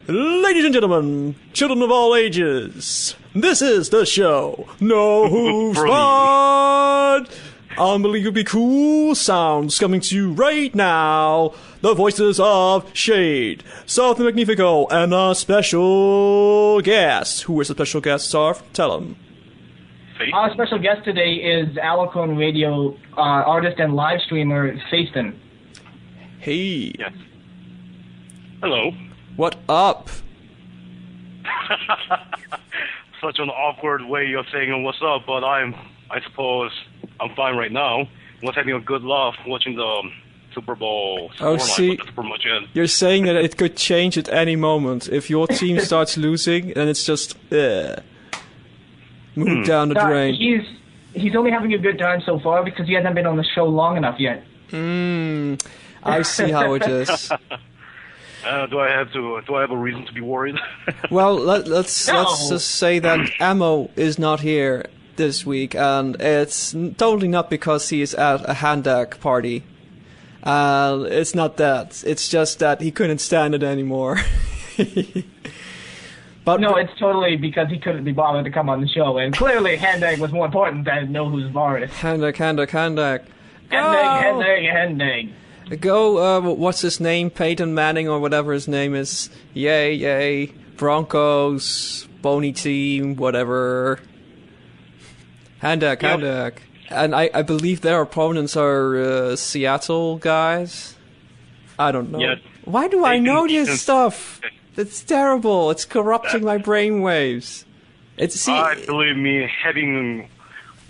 Ladies and gentlemen, children of all ages, this is the show. No Hooves, but unbelievably cool sounds coming to you right now. The voices of Shade, Sarf the Magnifico, and a special guest. Who is the special guest, Sarf? Tell him. Our special guest today is Alicon Radio artist and live streamer Phaeston. Hey. Yes. Hello. What up? Such an awkward way of saying what's up, but I suppose I'm fine right now. Was having a good laugh watching the Super Bowl. Oh, see, you're saying that it could change at any moment. If your team starts losing, then it's just move down the drain. He's only having a good time so far because he hasn't been on the show long enough yet. I see how it is. Do I have a reason to be worried? Well, let's just say that Ammo is not here this week, and it's totally not because he is at a Handak party. It's not that. It's just that he couldn't stand it anymore. But no, it's totally because he couldn't be bothered to come on the show, and clearly Handak was more important than Know Who's Boris. Handak. Handak. Go, what's his name? Peyton Manning or whatever his name is. Yay. Broncos, Boney team, whatever. Handak. And I believe their opponents are Seattle guys. I don't know. Yeah, why do I know this stuff? It's terrible. It's corrupting my brainwaves. Believe me, having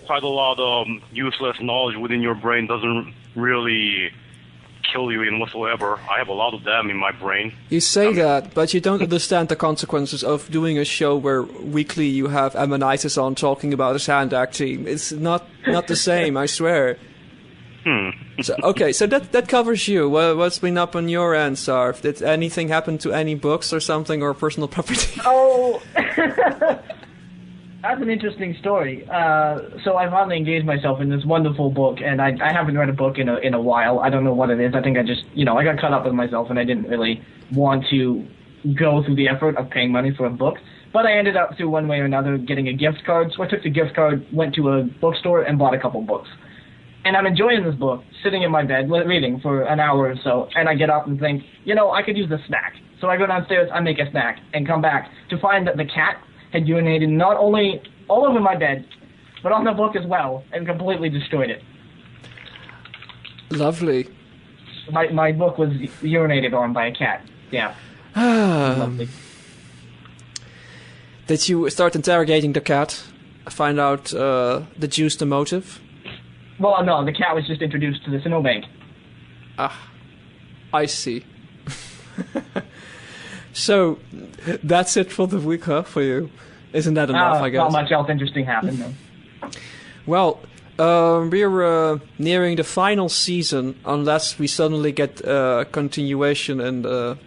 quite a lot of useless knowledge within your brain doesn't really kill you in whatsoever. I have a lot of them in my brain. You say that, but you don't understand the consequences of doing a show where weekly you have Ammonitis on talking about his Handak team. It's not the same, I swear. So that covers you. What's been up on your end, Sarf? Did anything happen to any books or something, or personal property? Oh, that's an interesting story. So I finally engaged myself in this wonderful book, and I haven't read a book in a while. I don't know what it is. I think I just, I got caught up with myself, and I didn't really want to go through the effort of paying money for a book. But I ended up, through one way or another, getting a gift card. So I took the gift card, went to a bookstore, and bought a couple books. And I'm enjoying this book, sitting in my bed, reading for an hour or so, and I get up and think, I could use a snack. So I go downstairs, I make a snack, and come back to find that the cat had urinated not only all over my bed, but on the book as well, and completely destroyed it. Lovely. My book was urinated on by a cat. Yeah. Lovely. Did you start interrogating the cat? Find out the motive? Well, no, the cat was just introduced to the snowbank. I see. So, that's it for the week, huh, for you? Isn't that enough, I guess? Not much else interesting happened, though. Well, we're nearing the final season, unless we suddenly get a continuation and the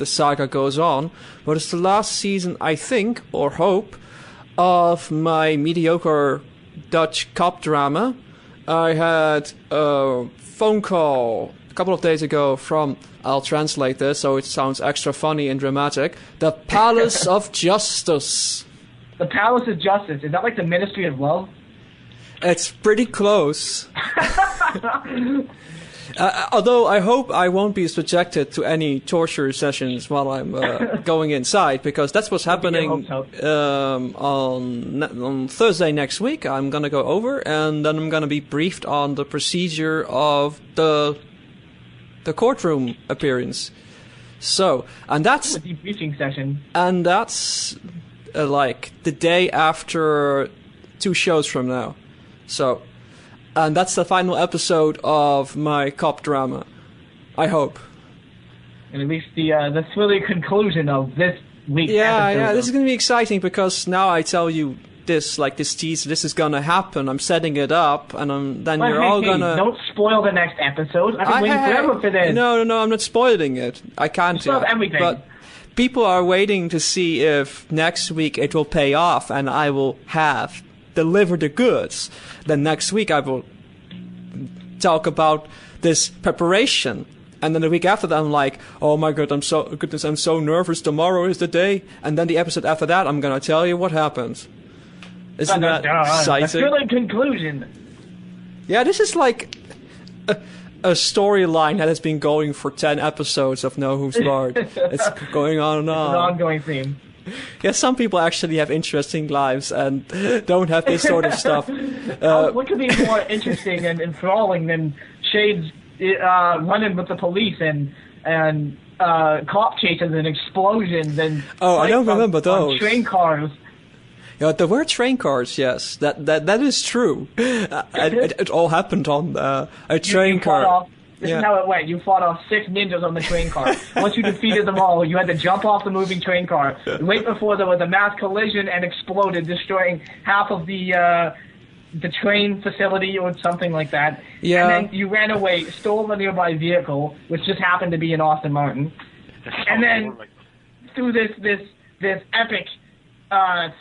saga goes on. But it's the last season, I think, or hope, of my mediocre Dutch cop drama. I had a phone call a couple of days ago from, I'll translate this so it sounds extra funny and dramatic, the Palace of Justice. The Palace of Justice, is that like the Ministry of Love? It's pretty close. Although I hope I won't be subjected to any torture sessions while I'm going inside, because that's what's happening on Thursday next week. I'm going to go over, and then I'm going to be briefed on the procedure of the courtroom appearance. So, and that's a debriefing session. And that's like the day after 2 shows from now. So, and that's the final episode of my cop drama. I hope. And at least the thrilling conclusion of this week's episode. Yeah, this is going to be exciting because now I tell you this teaser, this is going to happen. I'm setting it up, and you're all going to... Don't spoil the next episode. I've been waiting forever for this. No, I'm not spoiling it. I can't. Spoil everything. But people are waiting to see if next week it will pay off, and I will have delivered the goods. Then next week I will talk about this preparation And then the week after that, I'm like, oh my god, I'm so nervous. Tomorrow is the day. And then the episode after that, I'm gonna tell you what happened. Isn't that exciting? A thrilling conclusion. Yeah, this is like a storyline that has been going for 10 episodes of No Hooves Barred. It's going on and on. It's an ongoing theme. Yeah, some people actually have interesting lives and don't have this sort of stuff. What could be more interesting and enthralling than Shade's running with the police and cop chases and explosions and I don't remember those. On train cars. Yeah, there were train cars. Yes, that is true. It all happened on a train car. This is how it went. You fought off 6 ninjas on the train car. Once you defeated them all, you had to jump off the moving train car. Right before there was a mass collision and exploded, destroying half of the train facility or something like that. Yeah. And then you ran away, stole the nearby vehicle, which just happened to be an Aston Martin. And then through this epic,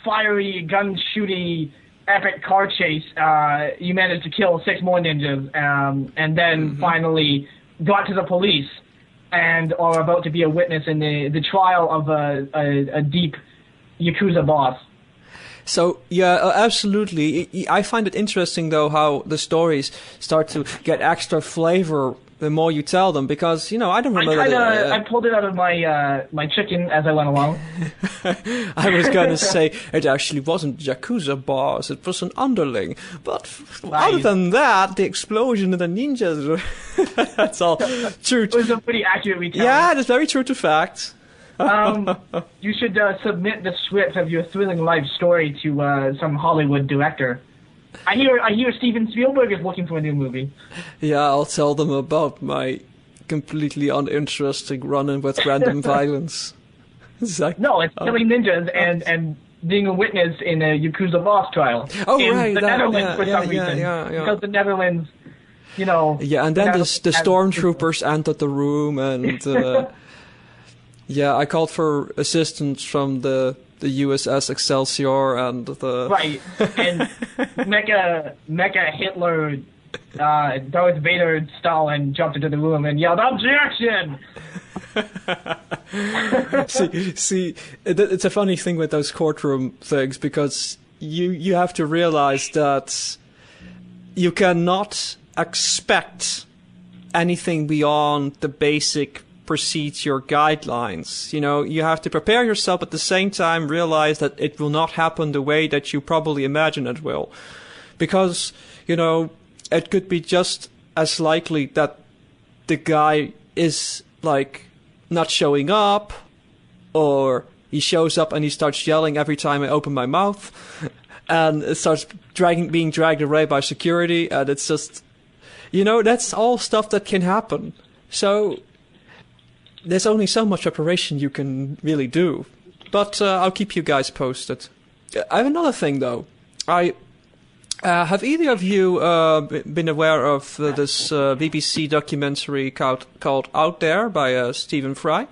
fiery, gun-shooty, epic car chase, you managed to kill 6 more ninjas, and then finally got to the police and are about to be a witness in the trial of a deep Yakuza boss. So, yeah, absolutely. I find it interesting, though, how the stories start to get extra flavor the more you tell them, because, I don't remember... I pulled it out of my chicken as I went along. I was going to say, it actually wasn't Yakuza boss, it was an underling. But other than that, the explosion and the ninjas, that's all true. It was a pretty accurate retelling. Yeah, it's very true to fact. You should submit the script of your thrilling life story to some Hollywood director. I hear Steven Spielberg is looking for a new movie. Yeah, I'll tell them about my completely uninteresting run-in with random violence. No, it's killing ninjas and being a witness in a Yakuza boss trial. Oh, in right. the Netherlands for some reason. Yeah. Because the Netherlands, Yeah, and then the stormtroopers entered the room and... yeah, I called for assistance from the USS Excelsior and the... Right, and Mecha Hitler, Darth Vader, Stalin jumped into the room and yelled, "Objection!" see, it's a funny thing with those courtroom things, because you have to realize that you cannot expect anything beyond the basic procedure guidelines. You have to prepare yourself, at the same time realize that it will not happen the way that you probably imagine it will. Because, it could be just as likely that the guy is, not showing up, or he shows up and he starts yelling every time I open my mouth, and it starts being dragged away by security, and it's just, that's all stuff that can happen. So, there's only so much preparation you can really do. But I'll keep you guys posted. I have another thing, though. Have either of you been aware of this BBC documentary called Out There by Stephen Fry?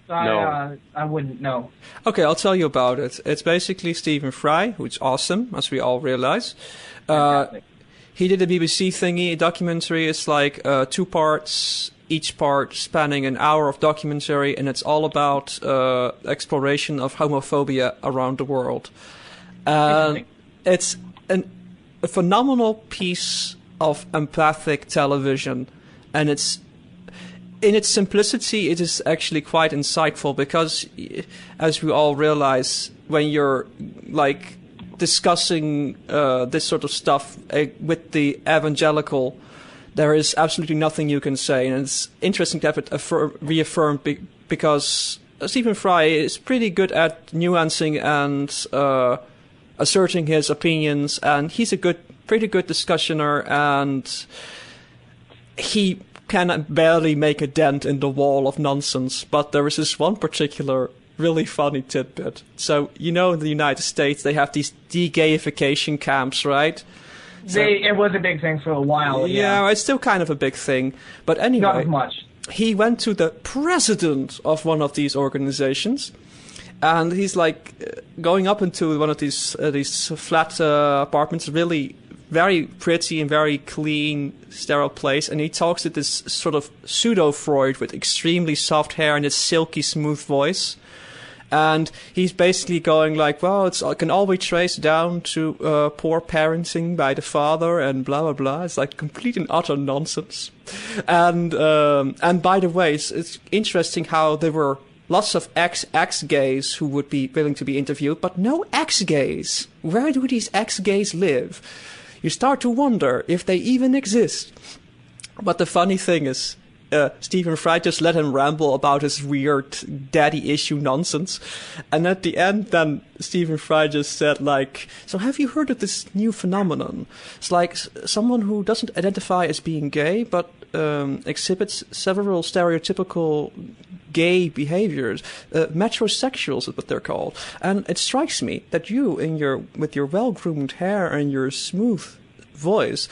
No. I wouldn't know. Okay, I'll tell you about it. It's basically Stephen Fry, who's awesome, as we all realize. He did a BBC thingy, a documentary. It's like 2 parts... each part spanning an hour of documentary, and it's all about exploration of homophobia around the world. It's a phenomenal piece of empathic television, and in its simplicity, it is actually quite insightful, because, as we all realize, when you're discussing this sort of stuff with the evangelical, there is absolutely nothing you can say, and it's interesting to have it reaffirmed because Stephen Fry is pretty good at nuancing and asserting his opinions, and he's a pretty good discussioner, and he can barely make a dent in the wall of nonsense. But there is this one particular really funny tidbit. So, in the United States, they have these de-gayification camps, right? It was a big thing for a while. Yeah, it's still kind of a big thing. But anyway, not as much. He went to the president of one of these organizations, and he's going up into one of these flat apartments, really very pretty and very clean, sterile place, and he talks to this sort of pseudo-Freud with extremely soft hair and a silky smooth voice. And he's basically going like, well, it can all be traced down to poor parenting by the father and blah, blah, blah. It's like complete and utter nonsense. And by the way, it's interesting how there were lots of ex-gays who would be willing to be interviewed, but no ex-gays. Where do these ex-gays live? You start to wonder if they even exist. But the funny thing is, Stephen Fry just let him ramble about his weird daddy issue nonsense. And at the end, then Stephen Fry just said, like, so have you heard of this new phenomenon? It's like someone who doesn't identify as being gay, but exhibits several stereotypical gay behaviors. Metrosexuals is what they're called. And it strikes me that you, with your well-groomed hair and your smooth voice,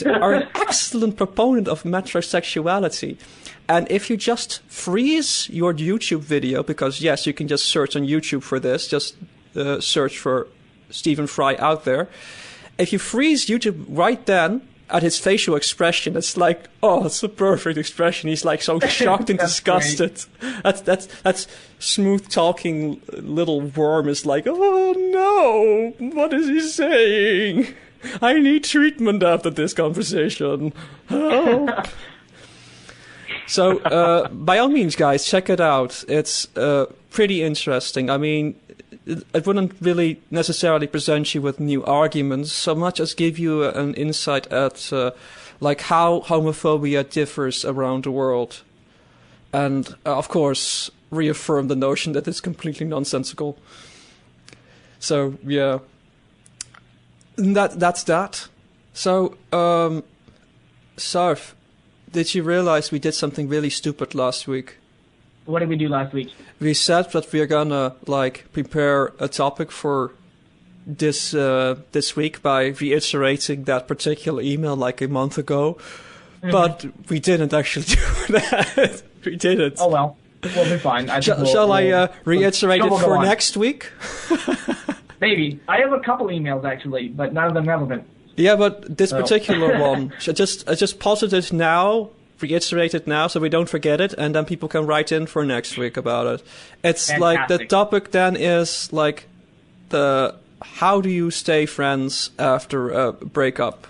are an excellent proponent of metrosexuality. And if you just freeze your YouTube video, because yes, you can just search on YouTube for this, just search for Stephen Fry out there. If you freeze YouTube right then at his facial expression, it's like, oh, it's a perfect expression. He's like so shocked and disgusted. That's smooth talking little worm is like, oh no, what is he saying? I need treatment after this conversation. Help. So, by all means, guys, check it out. It's pretty interesting. I mean, it wouldn't really necessarily present you with new arguments so much as give you an insight at like how homophobia differs around the world. And, of course, reaffirm the notion that it's completely nonsensical. So, yeah. That's that. So, Sarf, did you realize we did something really stupid last week? What did we do last week? We said that we're gonna, like, prepare a topic for this week by reiterating that particular email like a month ago. Mm-hmm. But we didn't actually do that. We didn't. Oh well. We'll be fine. Shall I reiterate it for next week? Maybe. I have a couple emails, actually, but none of them relevant. Yeah, but this particular one, I just posit it now, reiterate it now, so we don't forget it, and then people can write in for next week about it. It's fantastic. Like, the topic then is, like, how do you stay friends after a breakup?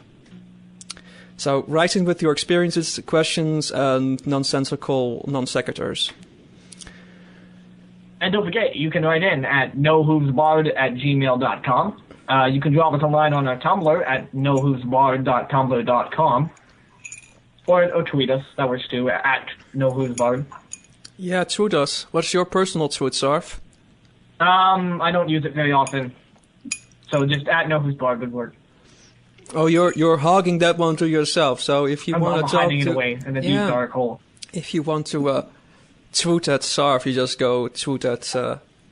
So, write in with your experiences, questions, and nonsensical non-sequiturs. And don't forget, you can write in at nohoovesbard@gmail.com. You can drop us a line on our Tumblr at nohoovesbard.tumblr.com. Or tweet us, that works too, at nohoovesbard. Yeah, tweet us. What's your personal tweet, Sarf? I don't use it very often. So just at nohoovesbard would work. Oh, you're hogging that one to yourself. So if you want to talk hiding it away in a deep dark hole. If you want to tweet at Sarf, you just go tweet at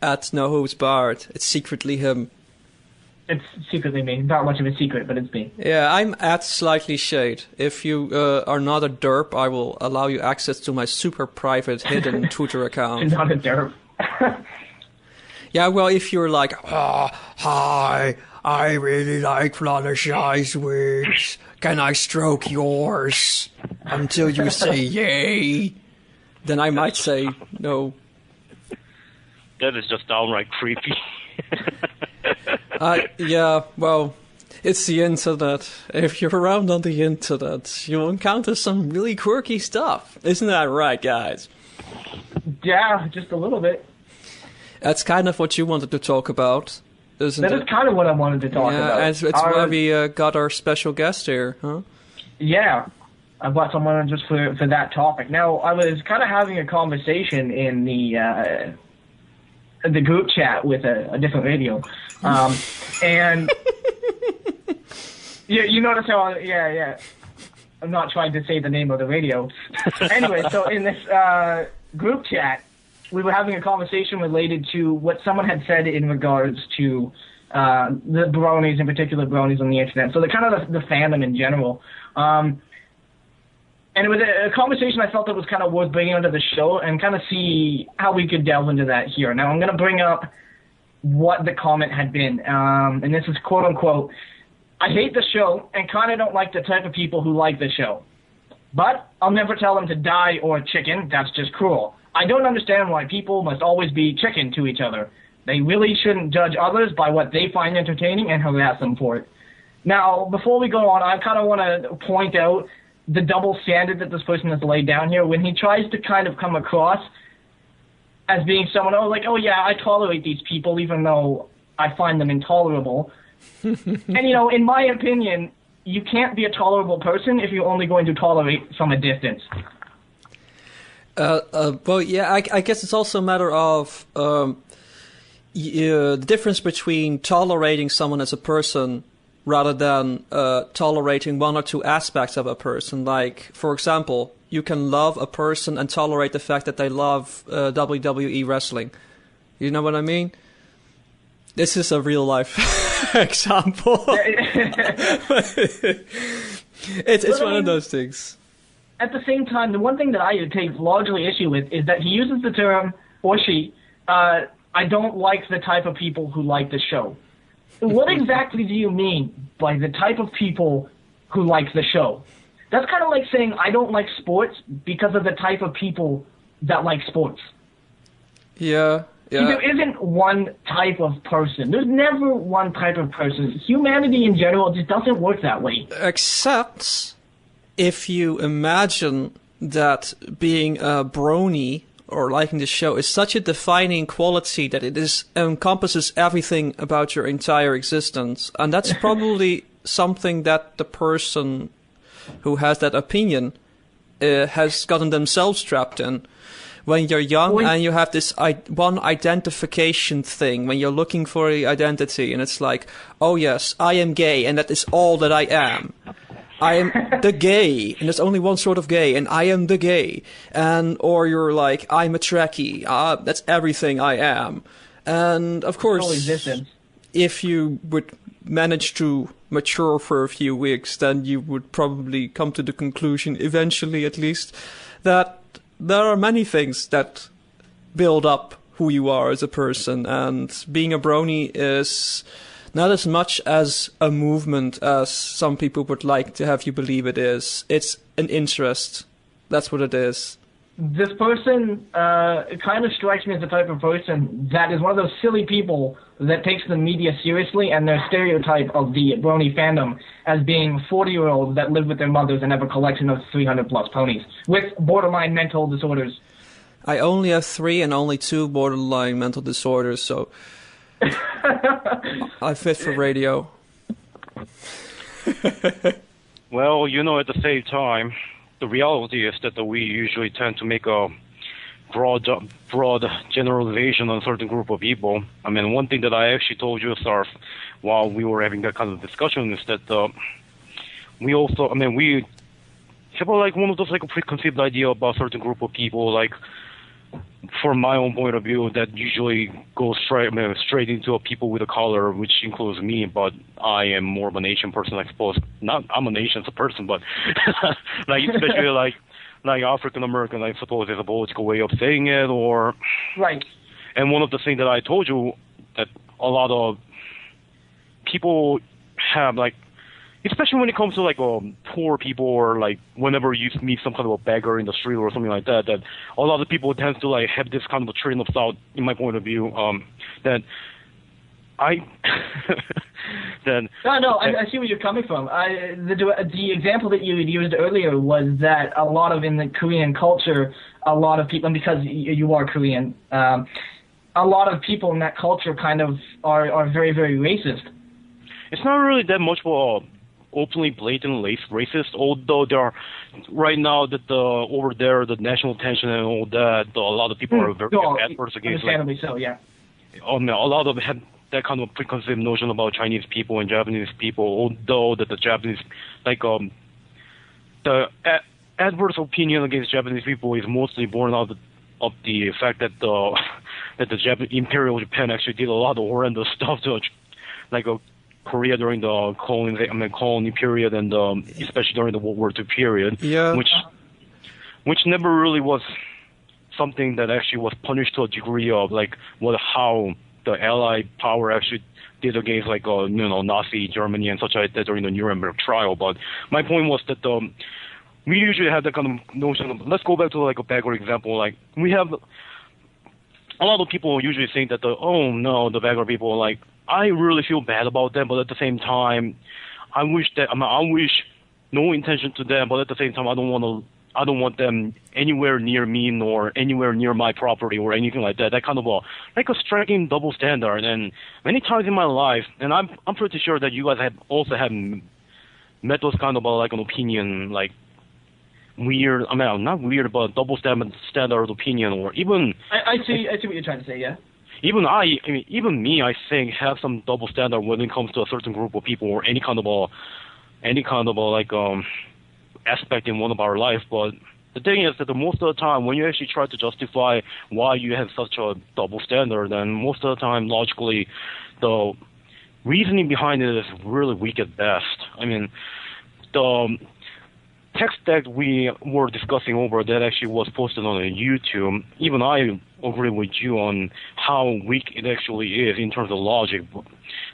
nohoovesbard. It's secretly him. It's secretly me. Not much of a secret, but it's me. Yeah, I'm at Slightly Shade. If you are not a derp, I will allow you access to my super private hidden Twitter account. Not a derp. Yeah, well, if you're like, hi, I really like Fluttershy's wigs. Can I stroke yours? Until you say yay. Then I might say no. That is just downright creepy. Yeah, well, it's the internet. If you're around on the internet, you'll encounter some really quirky stuff. Isn't that right, guys? Yeah, just a little bit. That's kind of what you wanted to talk about, isn't it? That is kind of what I wanted to talk about. Yeah, it's why we got our special guest here, huh? Yeah, I brought someone just for that topic. Now, I was kind of having a conversation in the group chat with a different radio, and you notice how I'm not trying to say the name of the radio. Anyway, so in this group chat, we were having a conversation related to what someone had said in regards to the bronies, in particular bronies on the internet. So the kind of the fandom in general. And it was a conversation I felt that was kind of worth bringing onto the show and kind of see how we could delve into that here. Now, I'm going to bring up what the comment had been. And this is quote-unquote, I hate the show and kind of don't like the type of people who like the show. But I'll never tell them to die or chicken. That's just cruel. I don't understand why people must always be chicken to each other. They really shouldn't judge others by what they find entertaining and harass them for it. Now, before we go on, I kind of want to point out the double standard that this person has laid down here when he tries to kind of come across as being someone, oh yeah, I tolerate these people even though I find them intolerable. And, in my opinion, you can't be a tolerable person if you're only going to tolerate from a distance. Well, yeah, I guess it's also a matter of the difference between tolerating someone as a person rather than tolerating one or two aspects of a person. Like, for example, you can love a person and tolerate the fact that they love WWE wrestling. You know what I mean? This is a real life example. It's one of those things. At the same time, the one thing that I take largely issue with is that he uses the term, or she, I don't like the type of people who like the show. What exactly do you mean by the type of people who like the show? That's kind of like saying I don't like sports because of the type of people that like sports. Yeah. See, there isn't one type of person. There's never one type of person. Humanity in general just doesn't work that way. Except if you imagine that being a brony or liking the show is such a defining quality that it encompasses everything about your entire existence. And that's probably something that the person who has that opinion has gotten themselves trapped in. When you're young and you have this one identification thing, when you're looking for the identity, and it's like, oh yes, I am gay, and that is all that I am. I am the gay, and there's only one sort of gay, and I am the gay. Or you're like, I'm a Trekkie, that's everything I am. And of course, if you would manage to mature for a few weeks, then you would probably come to the conclusion, eventually at least, that there are many things that build up who you are as a person, and being a brony is not as much as a movement as some people would like to have you believe it is. It's an interest. That's what it is. This person kind of strikes me as the type of person that is one of those silly people that takes the media seriously and their stereotype of the brony fandom as being 40-year-olds that live with their mothers and have a collection of 300-plus ponies with borderline mental disorders. I only have 3 and only 2 borderline mental disorders, so I fit for radio. Well, at the same time, the reality is that we usually tend to make a broad generalization on a certain group of people. I mean, one thing that I actually told you, Sarf, while we were having that kind of discussion is that we have one of those a preconceived idea about a certain group of people, from my own point of view, that usually goes straight into people with a color, which includes me, but I am more of an Asian person, I suppose. I'm an Asian person, but especially African American, I suppose, is a political way of saying it, or right. And one of the things that I told you that a lot of people have, especially when it comes to poor people, or whenever you meet some kind of a beggar in the street or something like that, that a lot of people tend to have this kind of a train of thought, in my point of view, that I I see where you're coming from. The example that you used earlier was that a lot of, in the Korean culture, a lot of people, and because you are Korean, a lot of people in that culture kind of are very, very racist. It's not really that much of a openly blatant racist, although there are right now that over there the national tension and all that, a lot of people are very adverse against. Understandably so, yeah. A lot of have that kind of preconceived notion about Chinese people and Japanese people, although that the Japanese the adverse opinion against Japanese people is mostly born out of the fact that the Imperial Japan actually did a lot of horrendous stuff to Korea during the colony period, and especially during the World War II period, which never really was something that actually was punished to a degree of how the Allied power actually did against like Nazi Germany and such like that during the Nuremberg trial. But my point was that we usually have that kind of notion of, let's go back to like a beggar example. Like we have a lot of people usually think that the beggar people, like I really feel bad about them, but at the same time, I wish no intention to them, but at the same time, I don't want them anywhere near me nor anywhere near my property or anything like that. That kind of like a striking double standard. And many times in my life, and I'm pretty sure that you guys have also met those kind of like an opinion, like weird. I mean, not weird, but double standard opinion, or even. I see what you're trying to say. Yeah. Even me, I think, have some double standard when it comes to a certain group of people or any kind of aspect in one of our life. But the thing is that most of the time, when you actually try to justify why you have such a double standard, then most of the time, logically, the reasoning behind it is really weak at best. I mean, the text that we were discussing over that actually was posted on YouTube, even I agree with you on how weak it actually is in terms of logic.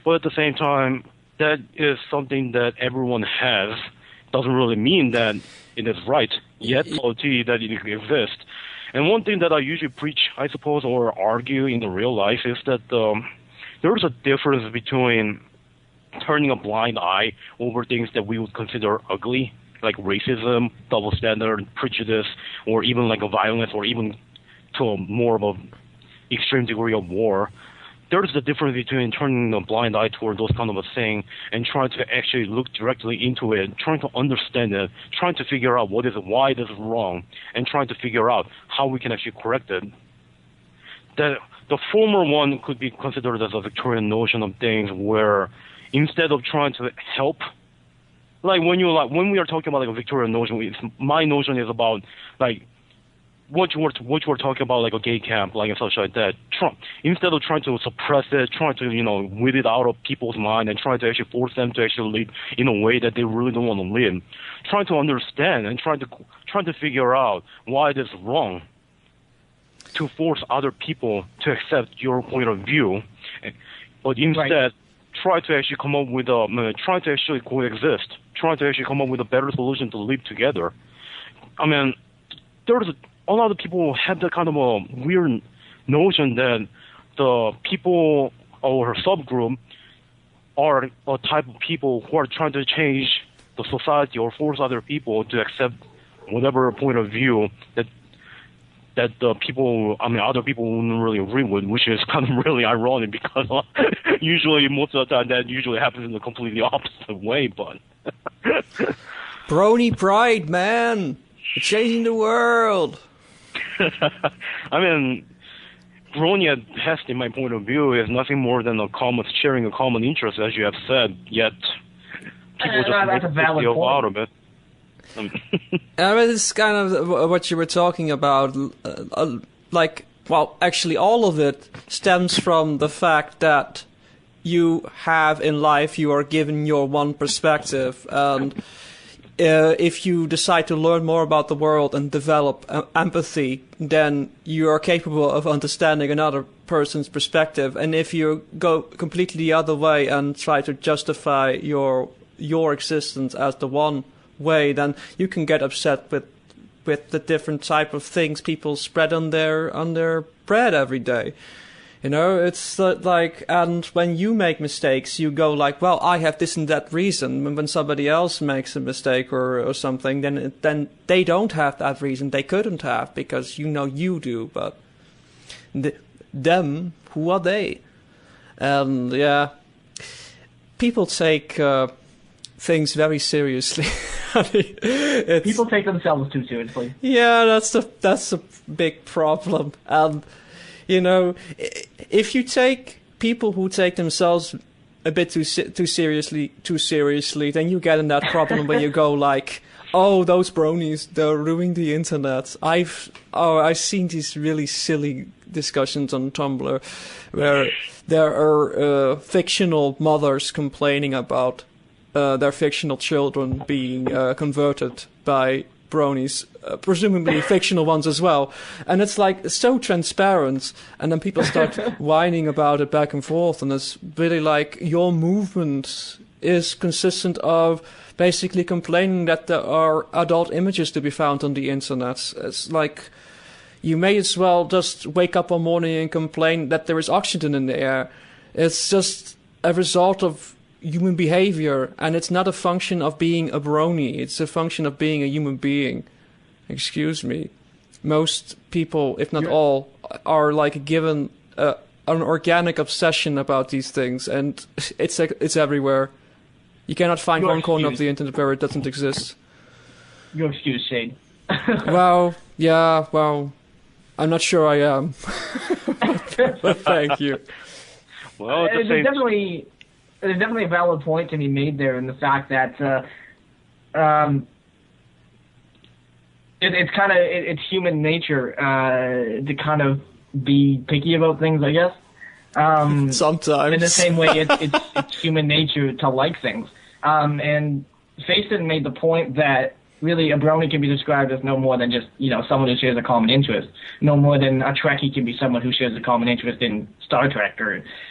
But at the same time, that is something that everyone has. Doesn't really mean that it is right, yet that it exists. And one thing that I usually preach, I suppose, or argue in the real life is that there's a difference between turning a blind eye over things that we would consider ugly, like racism, double standard, prejudice, or even like a violence, or even to a more of an extreme degree of war. There's the difference between turning a blind eye toward those kind of a thing and trying to actually look directly into it, trying to understand it, trying to figure out why this is wrong, and trying to figure out how we can actually correct it. The former one could be considered as a Victorian notion of things where instead of trying to help, when we are talking about like a Victorian notion, my notion is about like what you were talking about, like a gay camp, like and such like that. Instead of trying to suppress it, trying to weed it out of people's mind and trying to actually force them to actually live in a way that they really don't want to live, trying to understand and trying to figure out why it is wrong to force other people to accept your point of view, but instead try to actually come up with try to actually coexist, try to actually come up with a better solution to live together. I mean, there's a lot of people have that kind of a weird notion that the people or subgroup are a type of people who are trying to change the society or force other people to accept whatever point of view that the people, other people wouldn't really agree with, which is kind of really ironic because usually, most of the time, that usually happens in the completely opposite way, but... Brony Pride, man! It's changing the world! I mean, Brony at best, in my point of view, is nothing more than sharing a common interest, as you have said, yet people just make a big deal out of it. It's kind of what you were talking about, actually all of it stems from the fact that you have in life, you are given your one perspective, and if you decide to learn more about the world and develop empathy, then you are capable of understanding another person's perspective. And if you go completely the other way and try to justify your existence as the one way, then you can get upset with the different type of things people spread on their bread every day. It's like, and when you make mistakes, you go like, well, I have this and that reason. And when somebody else makes a mistake or something, then they don't have that reason. They couldn't have, because you do. But them, who are they? And yeah, people take things very seriously. People take themselves too seriously. Yeah, that's a big problem. And if you take people who take themselves a bit too seriously, then you get in that problem where you go like, oh, those bronies, they're ruining the internet. I've seen these really silly discussions on Tumblr where there are fictional mothers complaining about their fictional children being converted by bronies, presumably fictional ones as well. And it's like, it's so transparent, and then people start whining about it back and forth, and it's really like, your movement is consistent of basically complaining that there are adult images to be found on the internet. It's like, you may as well just wake up one morning and complain that there is oxygen in the air. It's just a result of human behavior, and it's not a function of being a brony. It's a function of being a human being. Excuse me. Most people, if not all, are like given an organic obsession about these things, and it's everywhere. You cannot find one corner of the internet where it doesn't exist. Your excuse, Shade. Well, I'm not sure I am. But thank you. Well, there's definitely a valid point to be made there in the fact that it's human nature to kind of be picky about things, I guess. Sometimes. In the same way, it's human nature to like things. And Phaeston made the point that really a brony can be described as no more than just, someone who shares a common interest. No more than a Trekkie can be someone who shares a common interest in Star Trek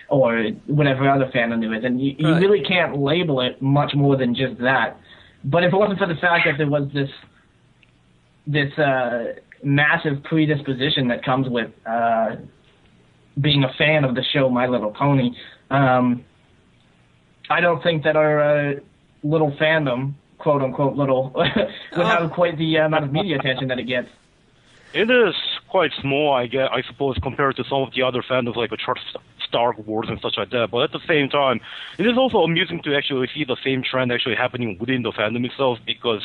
or whatever other fandom there is. And you really can't label it much more than just that. But if it wasn't for the fact that there was this massive predisposition that comes with being a fan of the show My Little Pony, I don't think that our little fandom, quote unquote little, would have quite the amount of media attention that it gets. It is quite small, I suppose, compared to some of the other fandoms like Star Wars and such like that. But at the same time, it is also amusing to actually see the same trend actually happening within the fandom itself, because,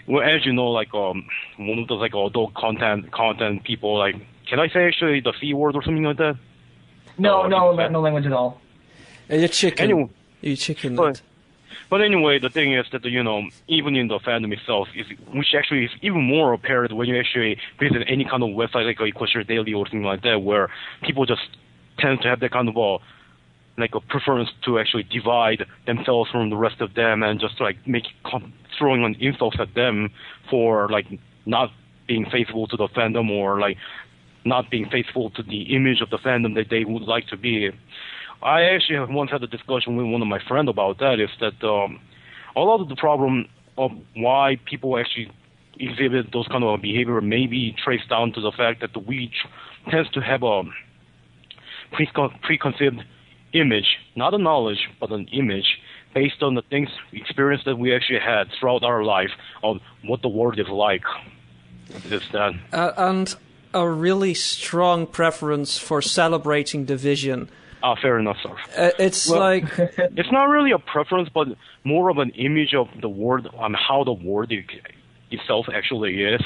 well, as you know, like one of those like adult content people, like, can I say actually the C word or something like that? No language at all. You're chicken. Anyway, you chicken. But anyway, the thing is that, even in the fandom itself, which actually is even more apparent when you actually visit any kind of website like Equestria Daily or something like that, where people just tend to have that kind of a preference to actually divide themselves from the rest of them and just like throwing on insults at them for like not being faithful to the fandom or like not being faithful to the image of the fandom that they would like to be. I actually have once had a discussion with one of my friends about that, is that a lot of the problem of why people actually exhibit those kind of behavior may be traced down to the fact that we tends to have a preconceived image, not a knowledge, but an image based on the things, experience that we actually had throughout our life of what the world is like. Is that. And a really strong preference for celebrating division. Fair enough, sir. It's it's not really a preference, but more of an image of the world, on how the world itself actually is.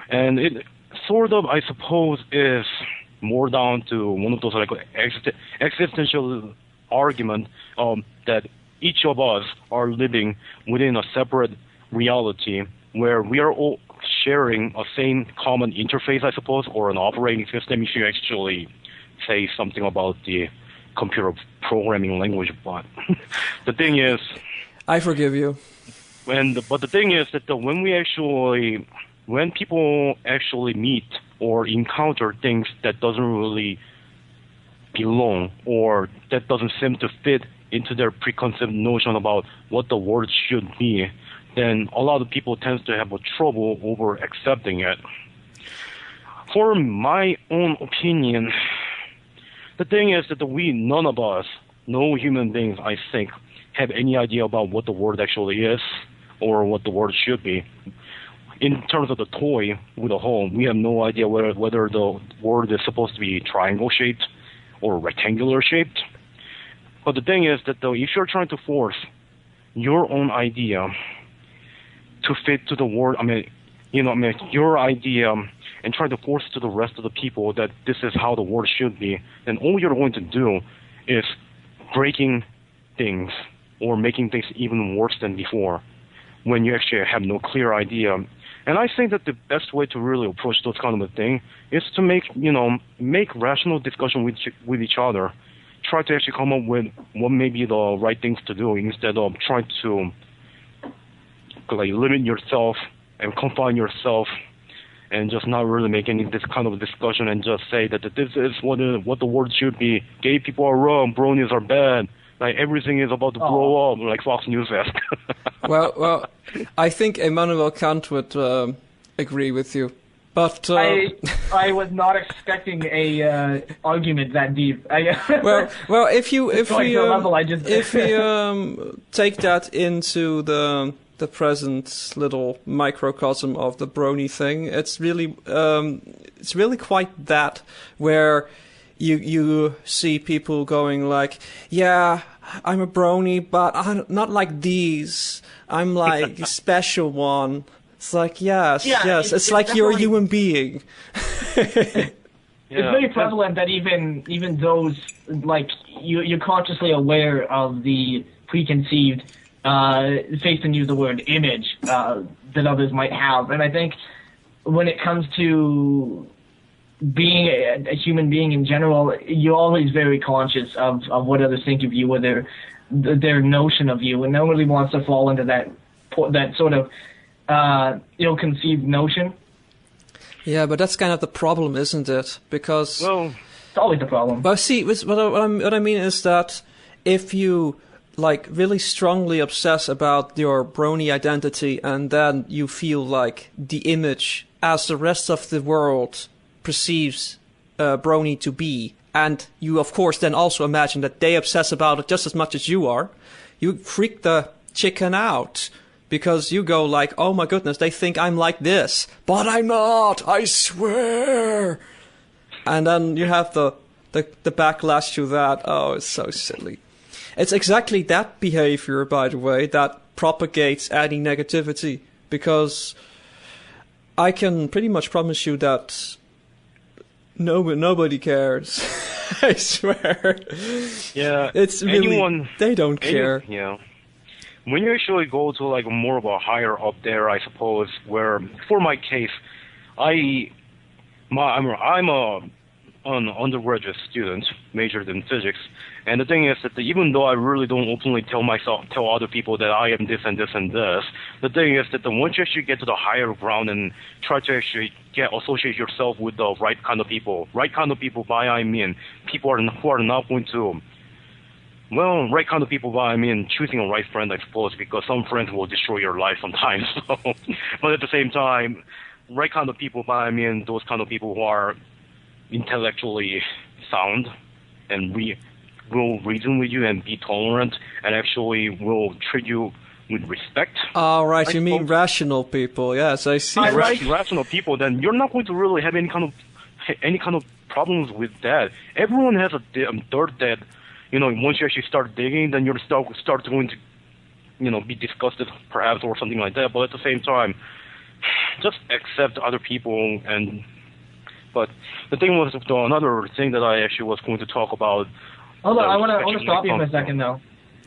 And it sort of, I suppose, is more down to one of those like existential argument that each of us are living within a separate reality where we are all sharing a same common interface, I suppose, or an operating system, if you actually say something about the computer programming language. But the thing is, I forgive you. But the thing is that when people actually meet or encounter things that doesn't really belong or that doesn't seem to fit into their preconceived notion about what the world should be, then a lot of people tend to have a trouble over accepting it. For my own opinion, the thing is that none of us, no human beings, I think, have any idea about what the world actually is or what the world should be. In terms of the toy with a home, we have no idea whether the world is supposed to be triangle-shaped or rectangular-shaped. But the thing is that if you're trying to force your own idea to fit to the world, your idea, and try to force it to the rest of the people that this is how the world should be, then all you're going to do is breaking things or making things even worse than before when you actually have no clear idea. And I think that the best way to really approach those kind of a thing is to make rational discussion with each other. Try to actually come up with what may be the right things to do instead of trying to limit yourself and confine yourself and just not really make any this kind of discussion and just say that this is what the world should be. Gay people are wrong, bronies are bad. Like everything is about to blow up, like Fox News asked. Well, I think Immanuel Kant would agree with you. But I was not expecting a argument that deep. well, if we take that into the present little microcosm of the brony thing, it's really quite that, where you see people going like, yeah, I'm a brony, but I'm not like these. I'm like a special one. It's like, yes. It's like you're a human being. It's very prevalent that even those, like, you're consciously aware of the preconceived, Phaeston used the word image, that others might have. And I think when it comes to being a human being in general, you're always very conscious of what others think of you, or their notion of you, and no one really wants to fall into that sort of ill-conceived notion. Yeah, but that's kind of the problem, isn't it? Because it's always the problem. But see, what I mean is that if you like really strongly obsess about your brony identity, and then you feel like the image as the rest of the world perceives brony to be, and you of course then also imagine that they obsess about it just as much as you are, you freak the chicken out. Because you go like, oh my goodness, they think I'm like this, but I'm not, I swear. And then you have the backlash to that. Oh, it's so silly. It's exactly that behavior, by the way, that propagates any negativity. Because I can pretty much promise you that nobody cares. I swear. Yeah. It's really, they don't care. Yeah. When you actually go to like more of a higher up there, I suppose, where for my case, I'm an undergraduate student, majored in physics, and the thing is that even though I really don't openly tell other people that I am this and this and this, the thing is that once you actually get to the higher ground and try to actually associate yourself with the right kind of people by I mean people who are not going to. Well, right kind of people by I mean choosing a right friend, I suppose, because some friends will destroy your life sometimes. But at the same time, right kind of people by I mean those kind of people who are intellectually sound and will reason with you and be tolerant and actually will treat you with respect. Oh, right, you mean rational people. Yes, I see. Rational people, then you're not going to really have any kind of problems with that. Everyone has a dirt that, once you actually start digging, then you're start going to, be disgusted perhaps or something like that. But at the same time, just accept other people. But the thing was, another thing that I actually was going to talk about. Hold on, I want to stop you for a second though.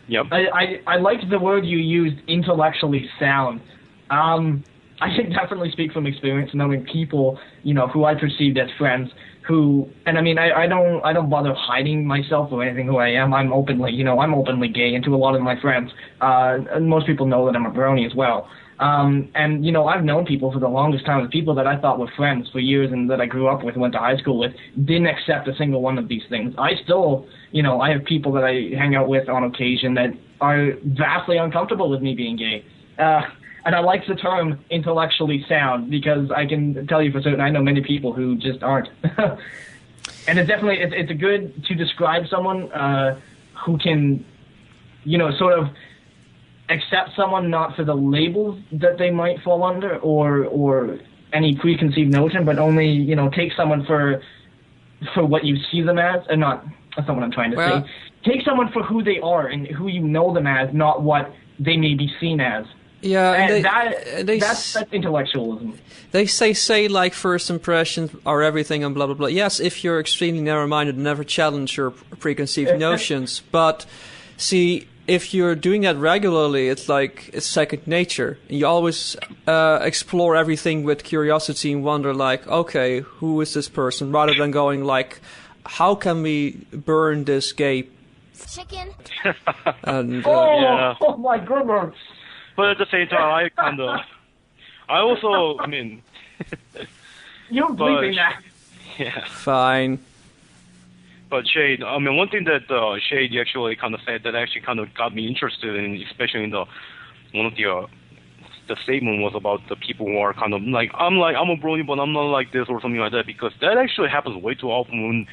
Yep. I liked the word you used, intellectually sound. I can definitely speak from experience, knowing people, who I perceived as friends. And I mean, I don't bother hiding myself or anything who I am. I'm openly gay, and to a lot of my friends, and most people know that I'm a brony as well. And I've known people for the longest time, the people that I thought were friends for years and that I grew up with, went to high school with, didn't accept a single one of these things. I still, I have people that I hang out with on occasion that are vastly uncomfortable with me being gay. And I like the term intellectually sound because I can tell you for certain I know many people who just aren't. And it's definitely, it's a good to describe someone who can, sort of accept someone not for the labels that they might fall under or any preconceived notion, but only, take someone for what you see them as, and that's not what I'm trying to say. Take someone for who they are and who you know them as, not what they may be seen as. Yeah, and that's intellectualism. They say like first impressions are everything and blah blah blah. Yes, if you're extremely narrow-minded and never challenge your preconceived notions. But see, if you're doing that regularly, it's second nature. You always explore everything with curiosity and wonder, like, okay, who is this person? Rather than going like, how can we burn this gay chicken? And oh my goodness. But at the same time, I also, I mean, You're bleeping that. yeah. Fine. But Shade, I mean, one thing that Shade actually kind of said that actually kind of got me interested in, especially in one of the statement was about the people who are kind of like I'm a brony, but I'm not like this or something like that, because that actually happens way too often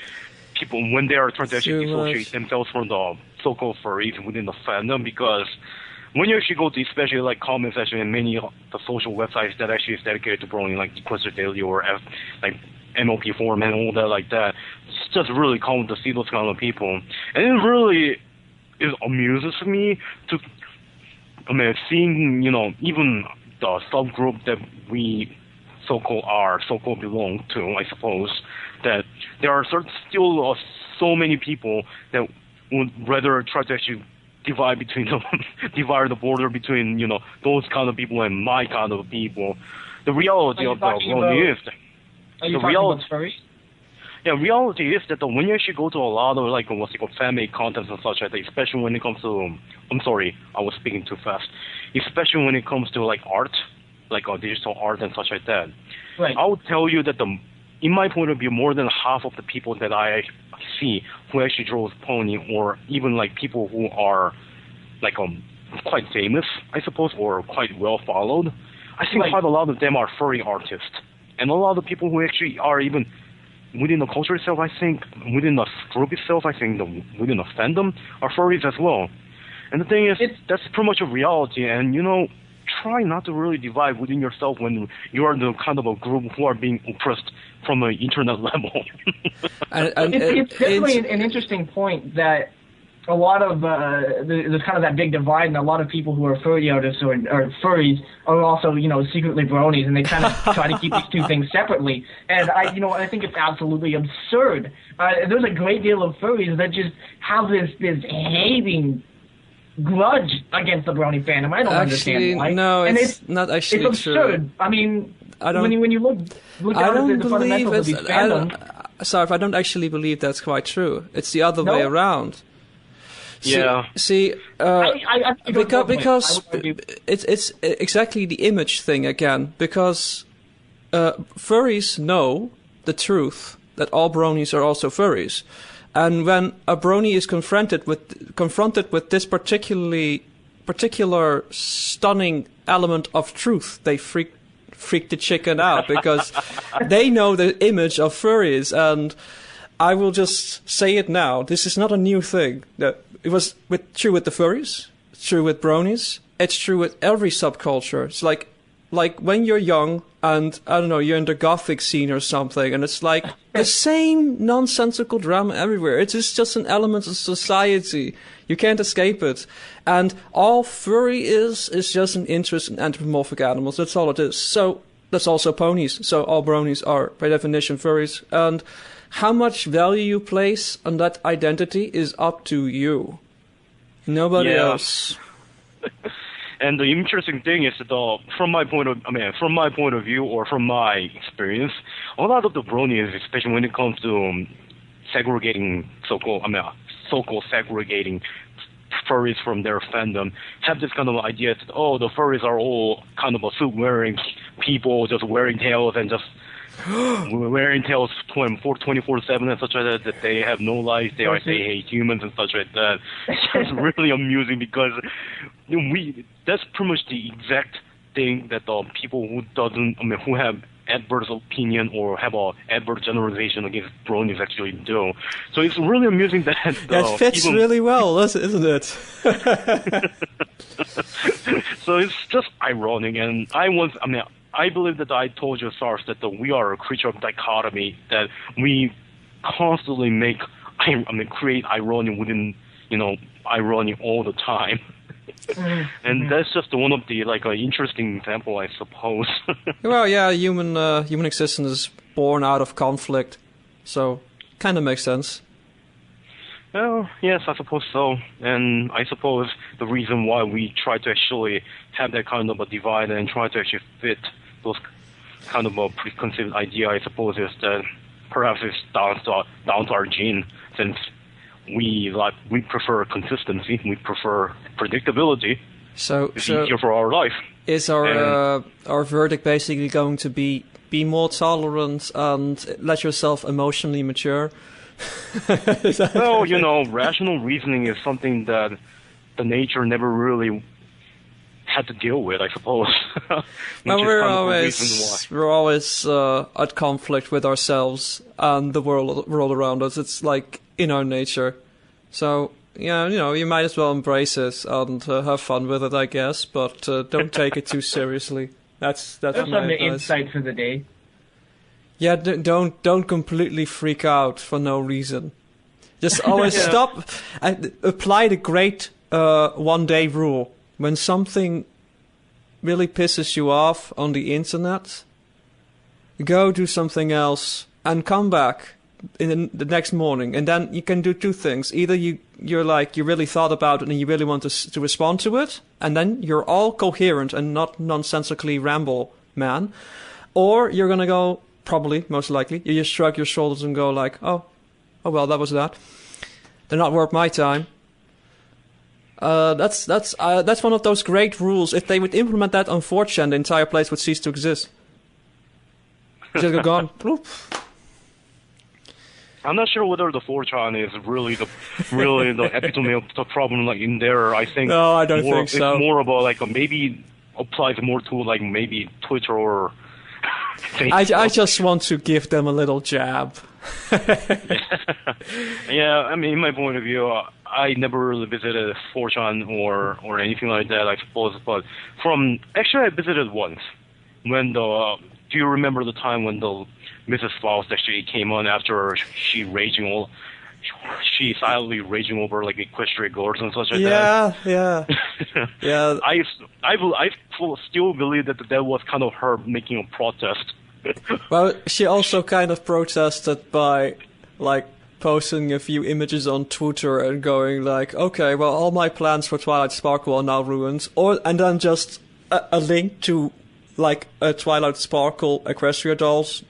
when they are trying to actually dissociate themselves from the so-called furries within the fandom, because when you actually go to especially like comment section and many of the social websites that actually is dedicated to brony, like Quester Daily or like MLP Forum and all that like that, it's just really common to see those kind of people. And it really amuses me to, I mean, seeing, even the subgroup that we so-called belong to, I suppose, that there are still so many people that would rather try to actually divide the border between, those kind of people and my kind of people. The reality of the brony is... Are you talking about furries? Yeah, reality is that when you actually go to a lot of like what's it called fan-made contents and such like that, especially when it comes to, I'm sorry, I was speaking too fast. Especially when it comes to like art, like digital art and such like that. Right. I would tell you that in my point of view, more than half of the people that I see who actually draws pony, or even like people who are like quite famous, I suppose, or quite well followed, I think quite a lot of them are furry artists. And a lot of people who actually are even within the culture itself, I think, within the group itself, I think, within the fandom, are furries as well. And the thing is, that's pretty much a reality. And, try not to really divide within yourself when you are the kind of a group who are being oppressed from an internet level. It's definitely an interesting point that a lot of there's kind of that big divide, and a lot of people who are furry artists or furries are also secretly bronies, and they kind of try to keep these two things separately. And I think it's absolutely absurd. There's a great deal of furries that just have this hating grudge against the brony fandom. I don't understand why. No, it's not actually it's absurd. True. I mean, when you look down at the fundamentals of these fandoms. Sorry, I don't actually believe that's quite true. It's the other way around. Yeah. See, because it's exactly the image thing again. Because furries know the truth that all bronies are also furries, and when a brony is confronted with this particular stunning element of truth, they freak the chicken out because they know the image of furries. And I will just say it now. This is not a new thing. It was true with the furries. It's true with bronies. It's true with every subculture. It's like when you're young and, I don't know, you're in the gothic scene or something, and it's like the same nonsensical drama everywhere. It is just an element of society. You can't escape it. And all furry is just an interest in anthropomorphic animals. That's all it is. So that's also ponies. So all bronies are, by definition, furries. And how much value you place on that identity is up to you. Nobody else. And the interesting thing is that from my point of view or from my experience, a lot of the bronies, especially when it comes to segregating so-called segregating furries from their fandom, have this kind of idea that the furries are all kind of a suit-wearing people, just wearing tails and just wearing tails 24/7 and such like that they have no life, they hate humans and such like that. It's just really amusing because that's pretty much the exact thing that the people who have adverse opinion or have a adverse generalization against bronies actually do. So it's really amusing that that fits really well, isn't it? So it's just ironic, and I believe that I told you, Sarf, that we are a creature of dichotomy, that we constantly create irony within, irony all the time. And that's just one of the, an interesting example, I suppose. Well, yeah, human existence is born out of conflict, so kind of makes sense. Well, yes, I suppose so. And I suppose the reason why we try to actually have that kind of a divide and try to actually fit those kind of a preconceived idea, I suppose, is that perhaps it's down to our gene, since we prefer consistency, we prefer predictability, So it's easier for our life. Is our verdict basically going to be more tolerant and let yourself emotionally mature? Well, rational reasoning is something that the nature never really had to deal with, I suppose. Well, we're always at conflict with ourselves and the world around us. It's like in our nature. So, yeah, you might as well embrace it and have fun with it, I guess. But don't take it too seriously. That's my advice. Insight for the day. Yeah, don't completely freak out for no reason. Just always stop and apply the great one-day rule. When something really pisses you off on the internet, go do something else and come back in the next morning. And then you can do two things. Either you really thought about it and you really want to respond to it, and then you're all coherent and not nonsensically ramble, man. Or you're going to go, probably, most likely, you just shrug your shoulders and go like, oh well, that was that. They're not worth my time. That's one of those great rules. If they would implement that on 4chan, the entire place would cease to exist. Just go gone. I'm not sure whether the 4chan is really the epitome of the problem in there. I think no, I don't think so. It's more about maybe applies more to maybe Twitter or Facebook. I just want to give them a little jab. Yeah, I mean, in my point of view, I never really visited 4chan or anything like that, I suppose. But actually, I visited once. When do you remember the time when the Mrs. Faust actually came on after she silently raging over equestrian guards and such like that? Yeah. I still believe that was kind of her making a protest. Well, she also kind of protested by posting a few images on Twitter and going okay, well, all my plans for Twilight Sparkle are now ruined, and then just a link to a Twilight Sparkle Equestria girl's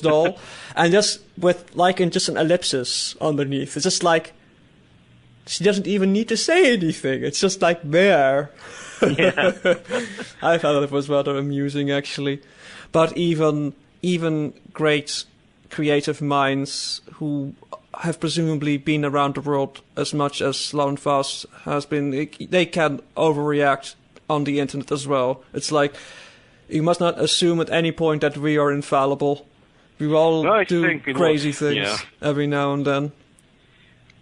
doll, and just with just an ellipsis underneath. It's just she doesn't even need to say anything. It's just there. Yeah. I thought it was rather amusing, actually. But even great creative minds who have presumably been around the world as much as Lauren Faust has been, they can overreact on the internet as well. It's you must not assume at any point that we are infallible. We all do crazy things every now and then.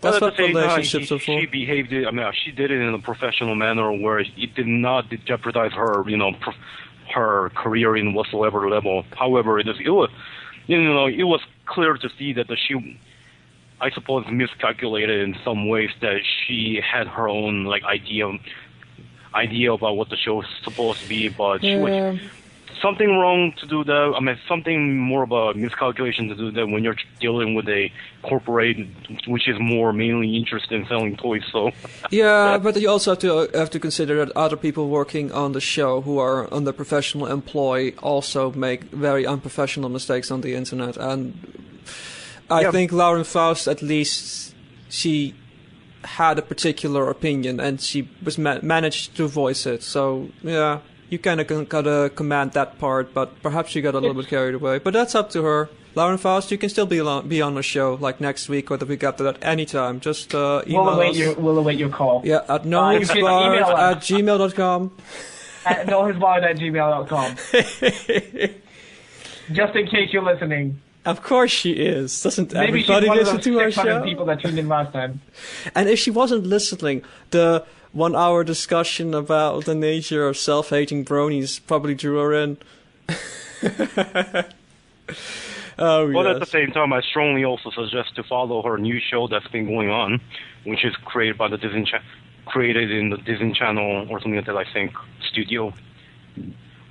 That's what relationships are for. She behaved. She did it in a professional manner where it did not jeopardize her, her career in whatsoever level. However, it was clear to see that she, I suppose, miscalculated in some ways, that she had her own idea about what the show is supposed to be, but she was something wrong to do that. Something more of a miscalculation to do that when you're dealing with a corporate which is more mainly interested in selling toys. So yeah, but you also have to consider that other people working on the show who are under professional employ also make very unprofessional mistakes on the internet, and I think Lauren Faust, at least, she had a particular opinion and she was managed to voice it. So yeah, you kind of gotta command that part, but perhaps you got a little bit carried away. But that's up to her. Lauren Faust, you can still be on the show next week or the week after that, anytime. Just email us. We'll await your call. Yeah, at nohoovebar@gmail.com. At nohoovebar@gmail.com. Just in case you're listening. Of course she is. Doesn't everybody listen to our show? People that tuned in last time. And if she wasn't listening, the 1 hour discussion about the nature of self-hating bronies probably drew her in. But at the same time, I strongly also suggest to follow her new show that's been going on, which is created by created in the Disney Channel or something like that, I think, studio.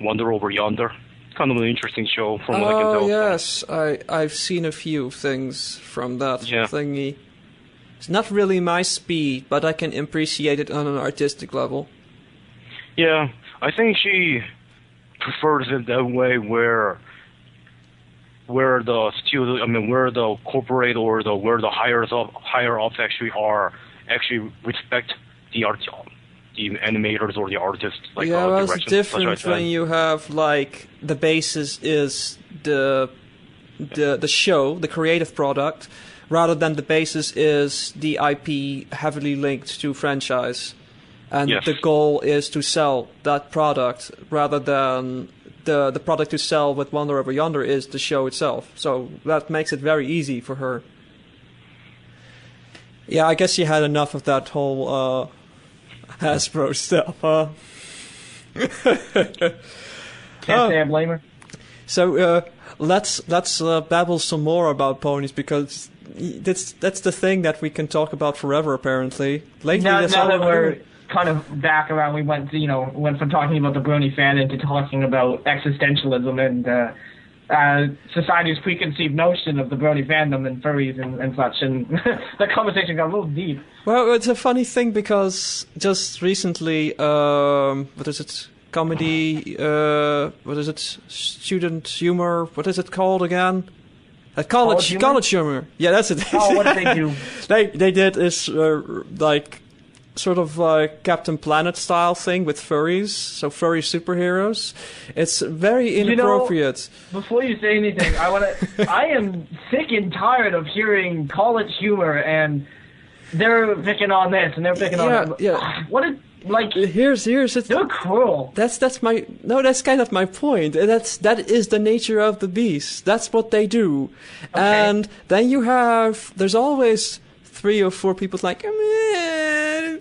Wonder Over Yonder. Kind of an interesting show from what I can tell. Oh, yes. I've seen a few things from that thingy. It's not really my speed, but I can appreciate it on an artistic level. Yeah, I think she prefers it that way where the studio, where the corporate or where the higher ups actually respect the the animators or the artists. Like, yeah, well, it's direction, different when you have like the basis is the show, the creative product, rather than the basis is the IP heavily linked to franchise, and Yes. the goal is to sell that product rather than the product to sell with Wonder Over Yonder is the show itself. So that makes it very easy for her. Yeah, I guess you had enough of that whole Hasbro stuff, huh? Can't say I blame her. So let's babble some more about ponies, because that's the thing that we can talk about forever. Apparently, lately Now that's that all we're kind of back around, we went from talking about the Brony fandom to talking about existentialism and society's preconceived notion of the Brony fandom and furries and such, and the conversation got a little deep. Well, it's a funny thing because just recently, what is it? Comedy, what is it? Student humor, what is it called again? College humor. Yeah, that's it. Oh, what did they do? They did this, like, sort of Captain Planet style thing with furries, so furry superheroes. It's very inappropriate. Before you say anything, I am sick and tired of hearing college humor, and they're picking on this and they're picking on that. Yeah. What is... Like, here's it. They're cruel. That's kind of my point. That is the nature of the beast. That's what they do. Okay. And then there's always 3 or 4 people like,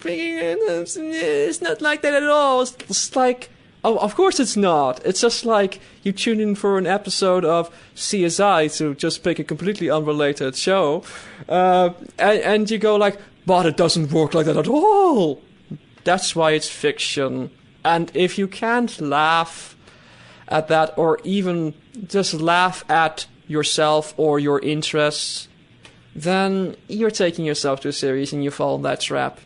it's not like that at all. It's like, oh, of course it's not. It's just like you tune in for an episode of CSI to just pick a completely unrelated show, and you go like, but it doesn't work like that at all. That's why it's fiction. And if you can't laugh at that, or even just laugh at yourself or your interests, then you're taking yourself too serious and you fall in that trap.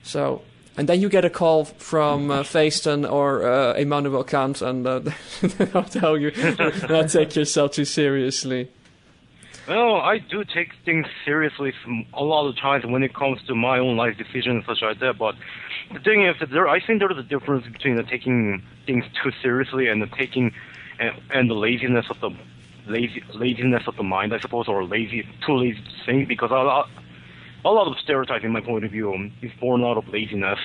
So, and then you get a call from Phaeston or Immanuel Kant, and they'll tell you not take yourself too seriously. Well, I do take things seriously a lot of times when it comes to my own life decisions such like that, but the thing is that I think there is a difference between taking things too seriously and the taking and the laziness of the mind, I suppose, or too lazy to think, because a lot of stereotyping, my point of view, is born out of laziness.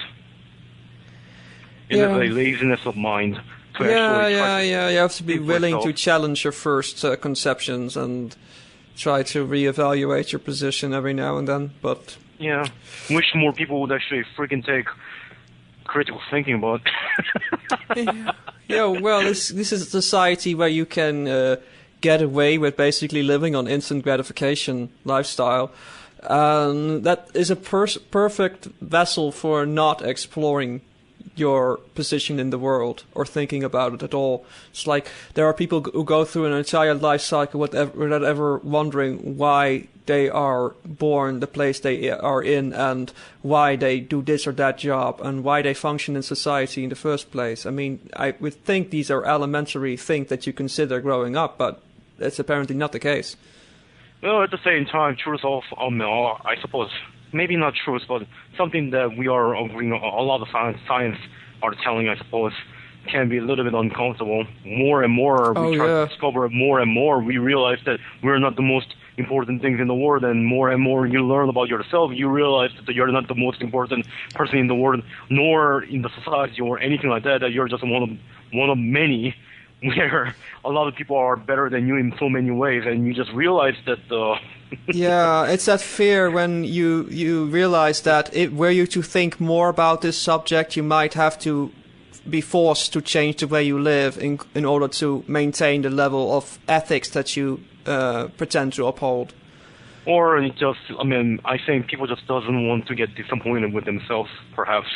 Yeah. And the laziness of mind. Yeah. You have to be willing to challenge your first conceptions and try to reevaluate your position every now and then. But yeah, wish more people would actually freaking take critical thinking about. Yeah, well, this is a society where you can get away with basically living on instant gratification lifestyle. That is a perfect vessel for not exploring your position in the world or thinking about it at all. It's like there are people who go through an entire life cycle without ever wondering why they are born the place they are in and why they do this or that job and why they function in society in the first place. I mean, I would think these are elementary things that you consider growing up, but that's apparently not the case. Well, at the same time, truth of, I suppose, maybe not truth, but something that we are agreeing, a lot of science are telling, I suppose, can be a little bit uncomfortable. More and more, we try to discover more and more, we realize that we're not the most important things in the world, and more you learn about yourself, you realize that you're not the most important person in the world, nor in the society or anything like that, that you're just one of many, where a lot of people are better than you in so many ways, and you just realize that yeah, it's that fear when you realize that were you to think more about this subject, you might have to be forced to change the way you live in order to maintain the level of ethics that you pretend to uphold. Or it just, I think people just doesn't want to get disappointed with themselves, perhaps.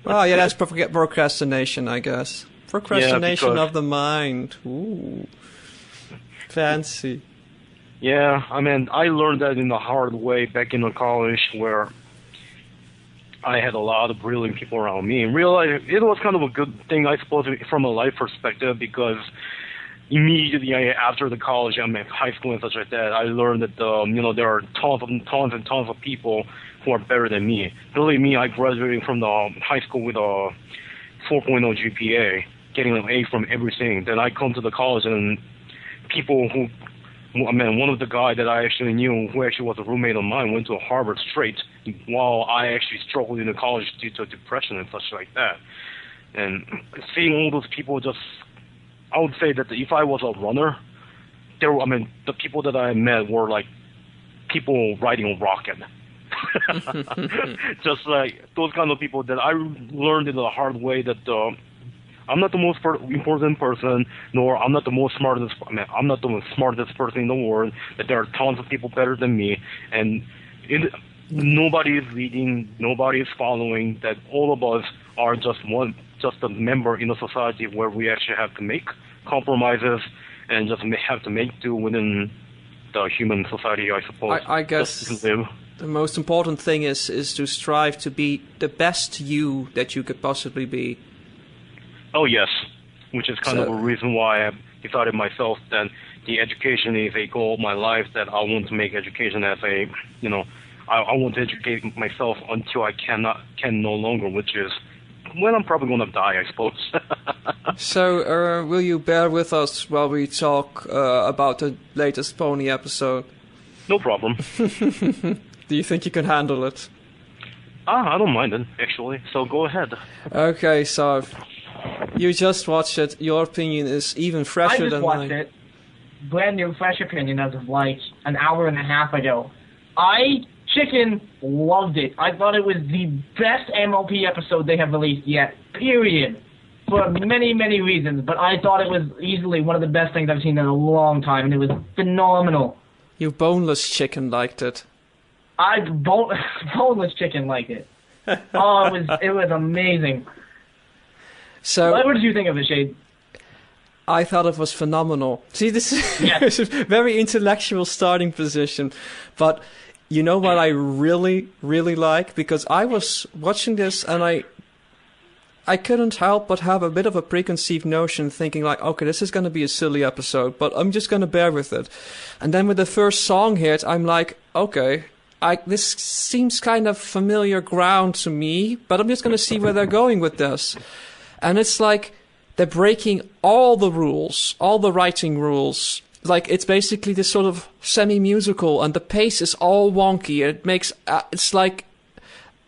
Oh, yeah, that's procrastination, I guess. Procrastination of the mind. Ooh. Fancy. Yeah, I learned that in a hard way back in college, where I had a lot of brilliant people around me, and realized it was kind of a good thing, I suppose, from a life perspective, because immediately after the college, high school and such like that, I learned that there are tons and tons of people who are better than me. Believe me, I graduated from the high school with a 4.0 GPA, getting an A from everything. Then I come to the college and people who, one of the guys that I actually knew, who actually was a roommate of mine, went to Harvard straight, while I actually struggled in the college due to depression and such like that. And seeing all those people I would say that if I was a runner, the people that I met were like people riding a rocket. Just like those kind of people that I learned in the hard way that I'm not the most important person, nor I'm not the smartest person in the world. That there are tons of people better than me, and nobody is leading, nobody is following. That all of us are just a member in a society where we actually have to make compromises and just have to make do within the human society, I suppose. I guess the most important thing is to strive to be the best you that you could possibly be. Oh, yes, which is kind of a reason why I decided myself that the education is a goal of my life, that I want to make education as I want to educate myself until I can no longer, which is when I'm probably going to die, I suppose. So, will you bear with us while we talk about the latest Pony episode? No problem. Do you think you can handle it? I don't mind it, actually, so go ahead. Okay, Sarf. You just watched it. Your opinion is even fresher than mine. I just watched it. Brand new, fresh opinion as of like an hour and a half ago. I loved it. I thought it was the best MLP episode they have released yet, period. For many, many reasons. But I thought it was easily one of the best things I've seen in a long time, and it was phenomenal. You boneless chicken liked it. Boneless chicken liked it. Oh, it was amazing. So, what did you think of it, Shade? I thought it was phenomenal. See, this is a very intellectual starting position. But you know what I really, really like? Because I was watching this and I couldn't help but have a bit of a preconceived notion, thinking like, okay, this is going to be a silly episode, but I'm just going to bear with it. And then with the first song hit, I'm like, okay, this seems kind of familiar ground to me, but I'm just going to see where they're going with this. And it's like they're breaking all the rules, all the writing rules. Like, it's basically this sort of semi-musical, and the pace is all wonky. It makes it's like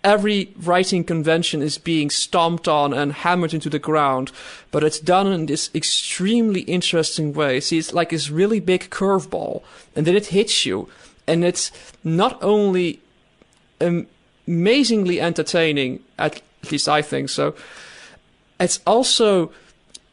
every writing convention is being stomped on and hammered into the ground, but it's done in this extremely interesting way. See, it's like this really big curveball, and then it hits you, and it's not only amazingly entertaining, at least I think so, it's also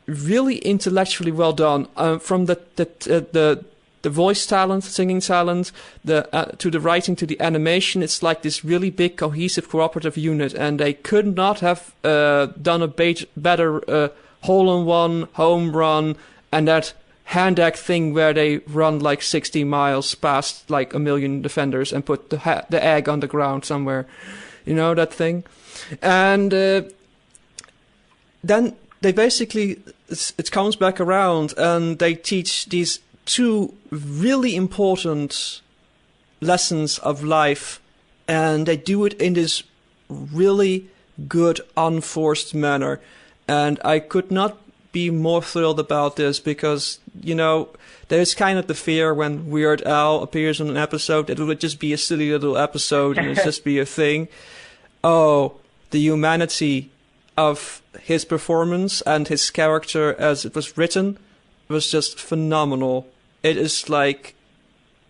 really intellectually well done, from the voice talent, singing talent, to the writing, to the animation. It's like this really big, cohesive, cooperative unit, and they could not have done a better hole-in-one, home run, and that hand-egg thing where they run like 60 miles past like a million defenders and put the egg on the ground somewhere. You know that thing? And then they basically, it comes back around and they teach these two really important lessons of life, and they do it in this really good, unforced manner. And I could not be more thrilled about this because, you know, there's kind of the fear when Weird Al appears on an episode that it would just be a silly little episode and it'd just be a thing. Oh, the humanity of his performance and his character as it was written was just phenomenal. It is like,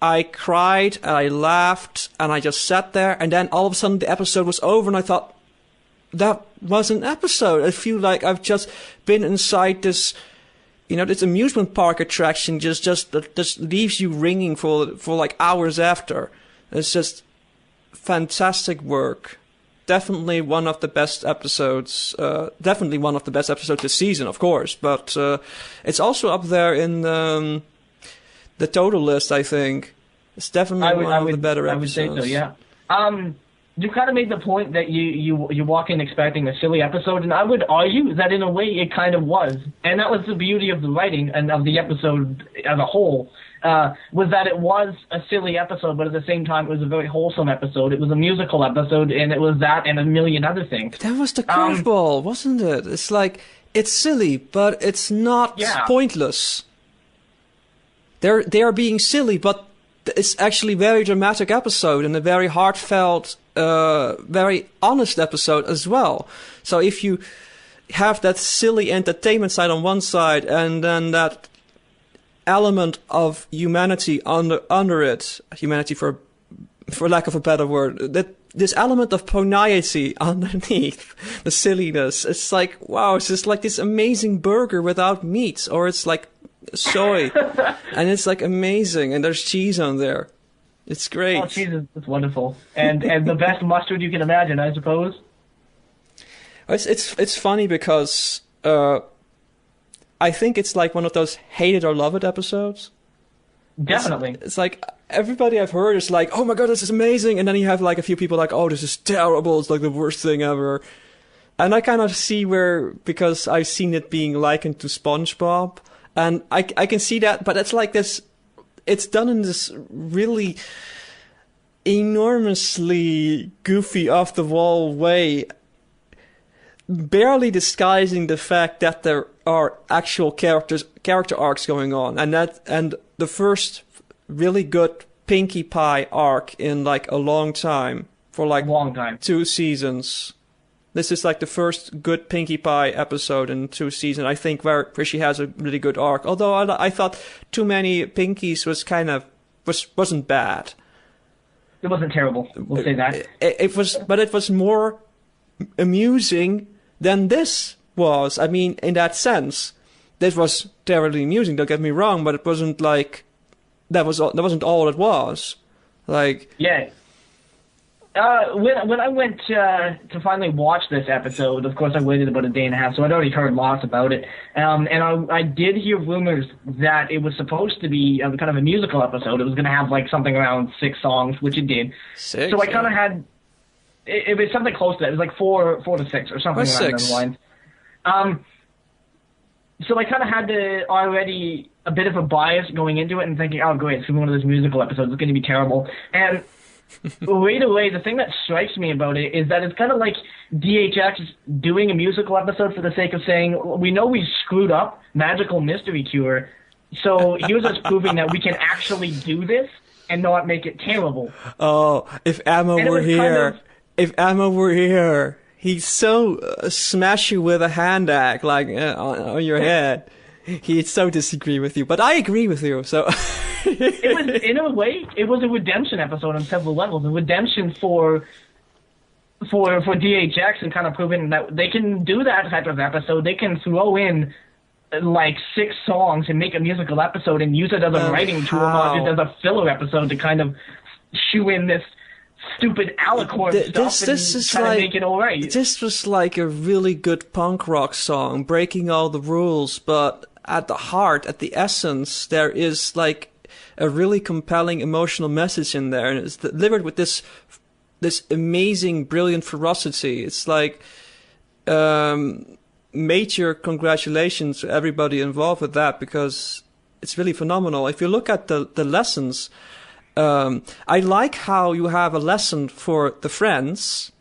I cried and I laughed and I just sat there, and then all of a sudden the episode was over and I thought, that was an episode. I feel like I've just been inside this, you know, this amusement park attraction that just leaves you ringing for like hours after. It's just fantastic work. Definitely one of the best episodes. Definitely one of the best episodes this season, of course. But it's also up there in the total list, I think. It's definitely one of the better episodes. I would say so, yeah. you kind of made the point that you walk in expecting a silly episode, and I would argue that in a way it kind of was, and that was the beauty of the writing and of the episode as a whole. Was that it was a silly episode, but at the same time it was a very wholesome episode. It was a musical episode, and it was that and a million other things. That was the curveball, wasn't it? It's like, it's silly, but it's not pointless. They are being silly, but it's actually a very dramatic episode and a very heartfelt, very honest episode as well. So if you have that silly entertainment side on one side and then that element of humanity under it, humanity for lack of a better word, that this element of poniety underneath the silliness, it's like, wow, it's just like this amazing burger without meat, or it's like soy, and it's like amazing, and there's cheese on there. It's great. Oh, cheese is wonderful, and the best mustard you can imagine, I suppose. It's funny because I think it's like one of those hate it or love it episodes. Definitely. It's like everybody I've heard is like, oh my god, this is amazing, and then you have like a few people like, oh, this is terrible, it's like the worst thing ever. And I kind of see where, because I've seen it being likened to SpongeBob, and I can see that, but it's like this, it's done in this really enormously goofy, off the wall way, barely disguising the fact that there are actual character arcs going on, and the first really good Pinkie Pie arc in like a long time, for like 2 seasons. This is like the first good Pinkie Pie episode in 2 seasons, I think, where she has a really good arc. Although I thought too many Pinkies wasn't bad. It wasn't terrible. We'll say that. It was more amusing than this was. I mean, in that sense, this was terribly amusing. Don't get me wrong, but it wasn't like that wasn't all it was. Like, yeah. When I went to finally watch this episode, of course I waited about a day and a half, so I'd already heard lots about it. And I did hear rumors that it was supposed to be kind of a musical episode. It was going to have like something around 6 songs, which it did. 6? So I kind of had it was something close to that. It was like 4 to 6 or something along those lines. So I kind of had already a bit of a bias going into it and thinking, oh great, it's going to be one of those musical episodes. It's going to be terrible. And right away, the thing that strikes me about it is that it's kind of like DHX doing a musical episode for the sake of saying, we know we screwed up Magical Mystery Cure, so here's us proving that we can actually do this and not make it terrible. Oh, if Emma were here, he'd so smash you with a hand axe, like on your head. He'd so disagree with you, but I agree with you, so... It was, in a way, it was a redemption episode on several levels. A redemption for DHX, and kind of proving that they can do that type of episode. They can throw in like 6 songs and make a musical episode and use it as a writing tool, not just as a filler episode to kind of shoe in this stupid alicorn stuff and try to make it all right. This was like a really good punk rock song, breaking all the rules, but at the heart, at the essence, there is like a really compelling emotional message in there, and it's delivered with this amazing, brilliant ferocity. It's like major congratulations to everybody involved with that, because it's really phenomenal. If you look at the lessons, I like how you have a lesson for the friends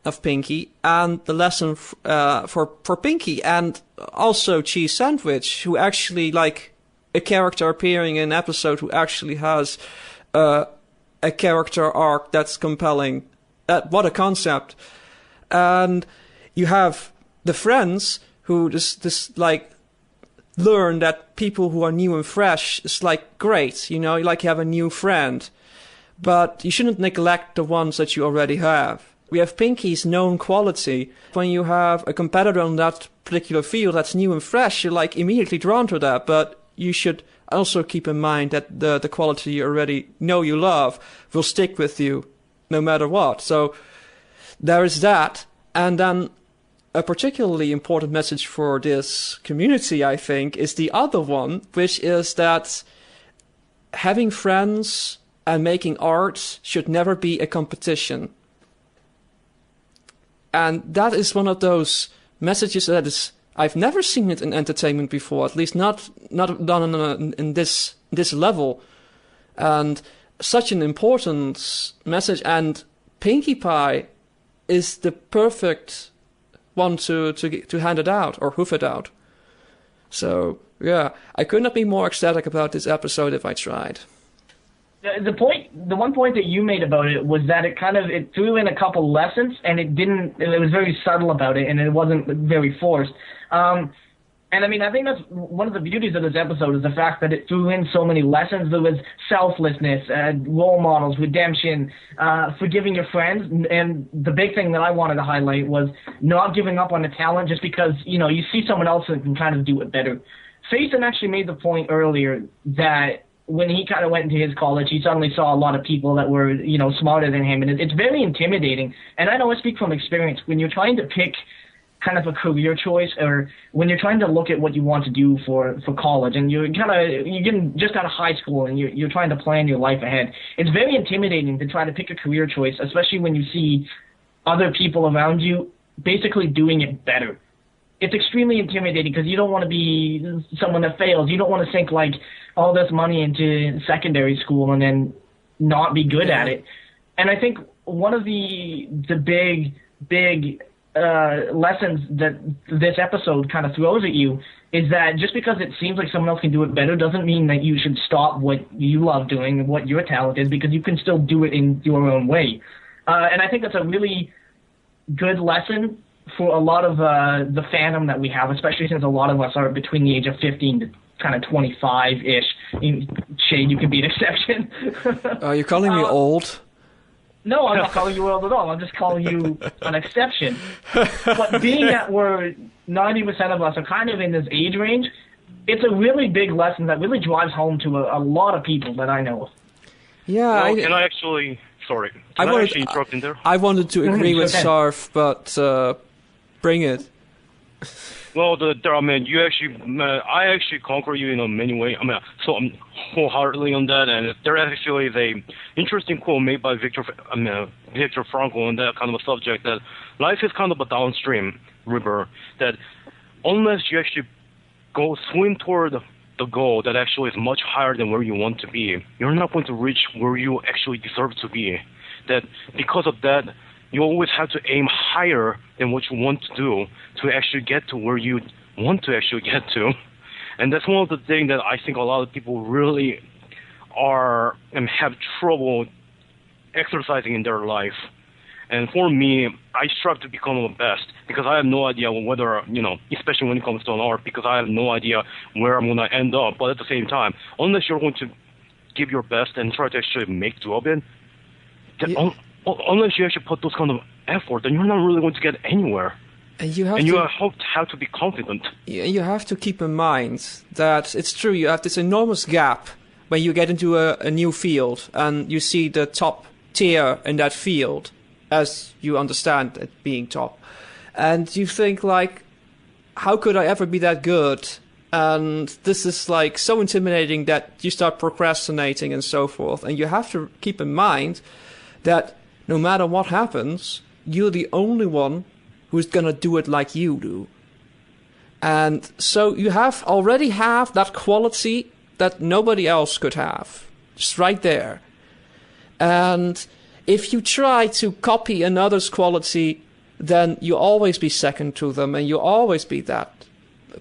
of Pinkie and the lesson for Pinkie, and also Cheese Sandwich, who actually like a character appearing in an episode who actually has a character arc that's compelling. What a concept. And you have the friends who just like learn that people who are new and fresh is like great, you know, like you have a new friend. But you shouldn't neglect the ones that you already have. We have Pinkie's known quality. When you have a competitor on that particular field that's new and fresh, you're like immediately drawn to that. But you should also keep in mind that the quality you already know you love will stick with you no matter what. So there is that. And then a particularly important message for this community, I think, is the other one, which is that having friends and making art should never be a competition. And that is one of those messages that is, I've never seen it in entertainment before, at least not done in this level. And such an important message, and Pinkie Pie is the perfect one to hand it out, or hoof it out. So, yeah, I could not be more ecstatic about this episode if I tried. The one point that you made about it was that it threw in a couple lessons, and it was very subtle about it, and it wasn't very forced. And I mean, I think that's one of the beauties of this episode is the fact that it threw in so many lessons. There was selflessness, role models, redemption, forgiving your friends, and the big thing that I wanted to highlight was not giving up on the talent just because, you see someone else that can kind of do it better. Phaeston actually made the point earlier that when he kind of went into his college, he suddenly saw a lot of people that were, smarter than him, and it's very intimidating. And I know I speak from experience. When you're trying to pick kind of a career choice, or when you're trying to look at what you want to do for college, and you're getting just out of high school, and you're trying to plan your life ahead, it's very intimidating to try to pick a career choice, especially when you see other people around you basically doing it better. It's extremely intimidating because you don't want to be someone that fails. You don't want to sink like all this money into secondary school and then not be good at it. And I think one of the big lessons that this episode kind of throws at you is that just because it seems like someone else can do it better doesn't mean that you should stop what you love doing and what your talent is, because you can still do it in your own way. And I think that's a really good lesson for a lot of the fandom that we have, especially since a lot of us are between the age of 15 to kind of 25-ish. Shade, you can be an exception. Are you calling me old? No, I'm not calling you old at all. I'm just calling you an exception. But being that we're 90% of us are kind of in this age range, it's a really big lesson that really drives home to a lot of people that I know of. Yeah. Well, can I actually... Sorry. Can I actually interrupt in there? I wanted to agree with Sarf, but bring it. Well, you actually, I actually concur you in many ways. So I'm wholeheartedly on that, and there actually is a interesting quote made by Viktor Frankl on that kind of a subject, that life is kind of a downstream river, that unless you actually go swim toward the goal that actually is much higher than where you want to be, you're not going to reach where you actually deserve to be. That because of that, you always have to aim higher than what you want to do to actually get to where you want to actually get to. And that's one of the things that I think a lot of people really are and have trouble exercising in their life. And for me, I strive to become the best because I have no idea whether, especially when it comes to an art, because I have no idea where I'm going to end up. But at the same time, unless you're going to give your best and try to actually make do of it, unless you actually put those kind of effort, then you're not really going to get anywhere. And you have to be confident. You have to keep in mind that it's true, you have this enormous gap when you get into a new field and you see the top tier in that field, as you understand it being top. And you think, like, how could I ever be that good? And this is, like, so intimidating that you start procrastinating and so forth. And you have to keep in mind that no matter what happens, you're the only one who's gonna do it like you do. And so you already have that quality that nobody else could have. Just right there. And if you try to copy another's quality, then you'll always be second to them, and you'll always be that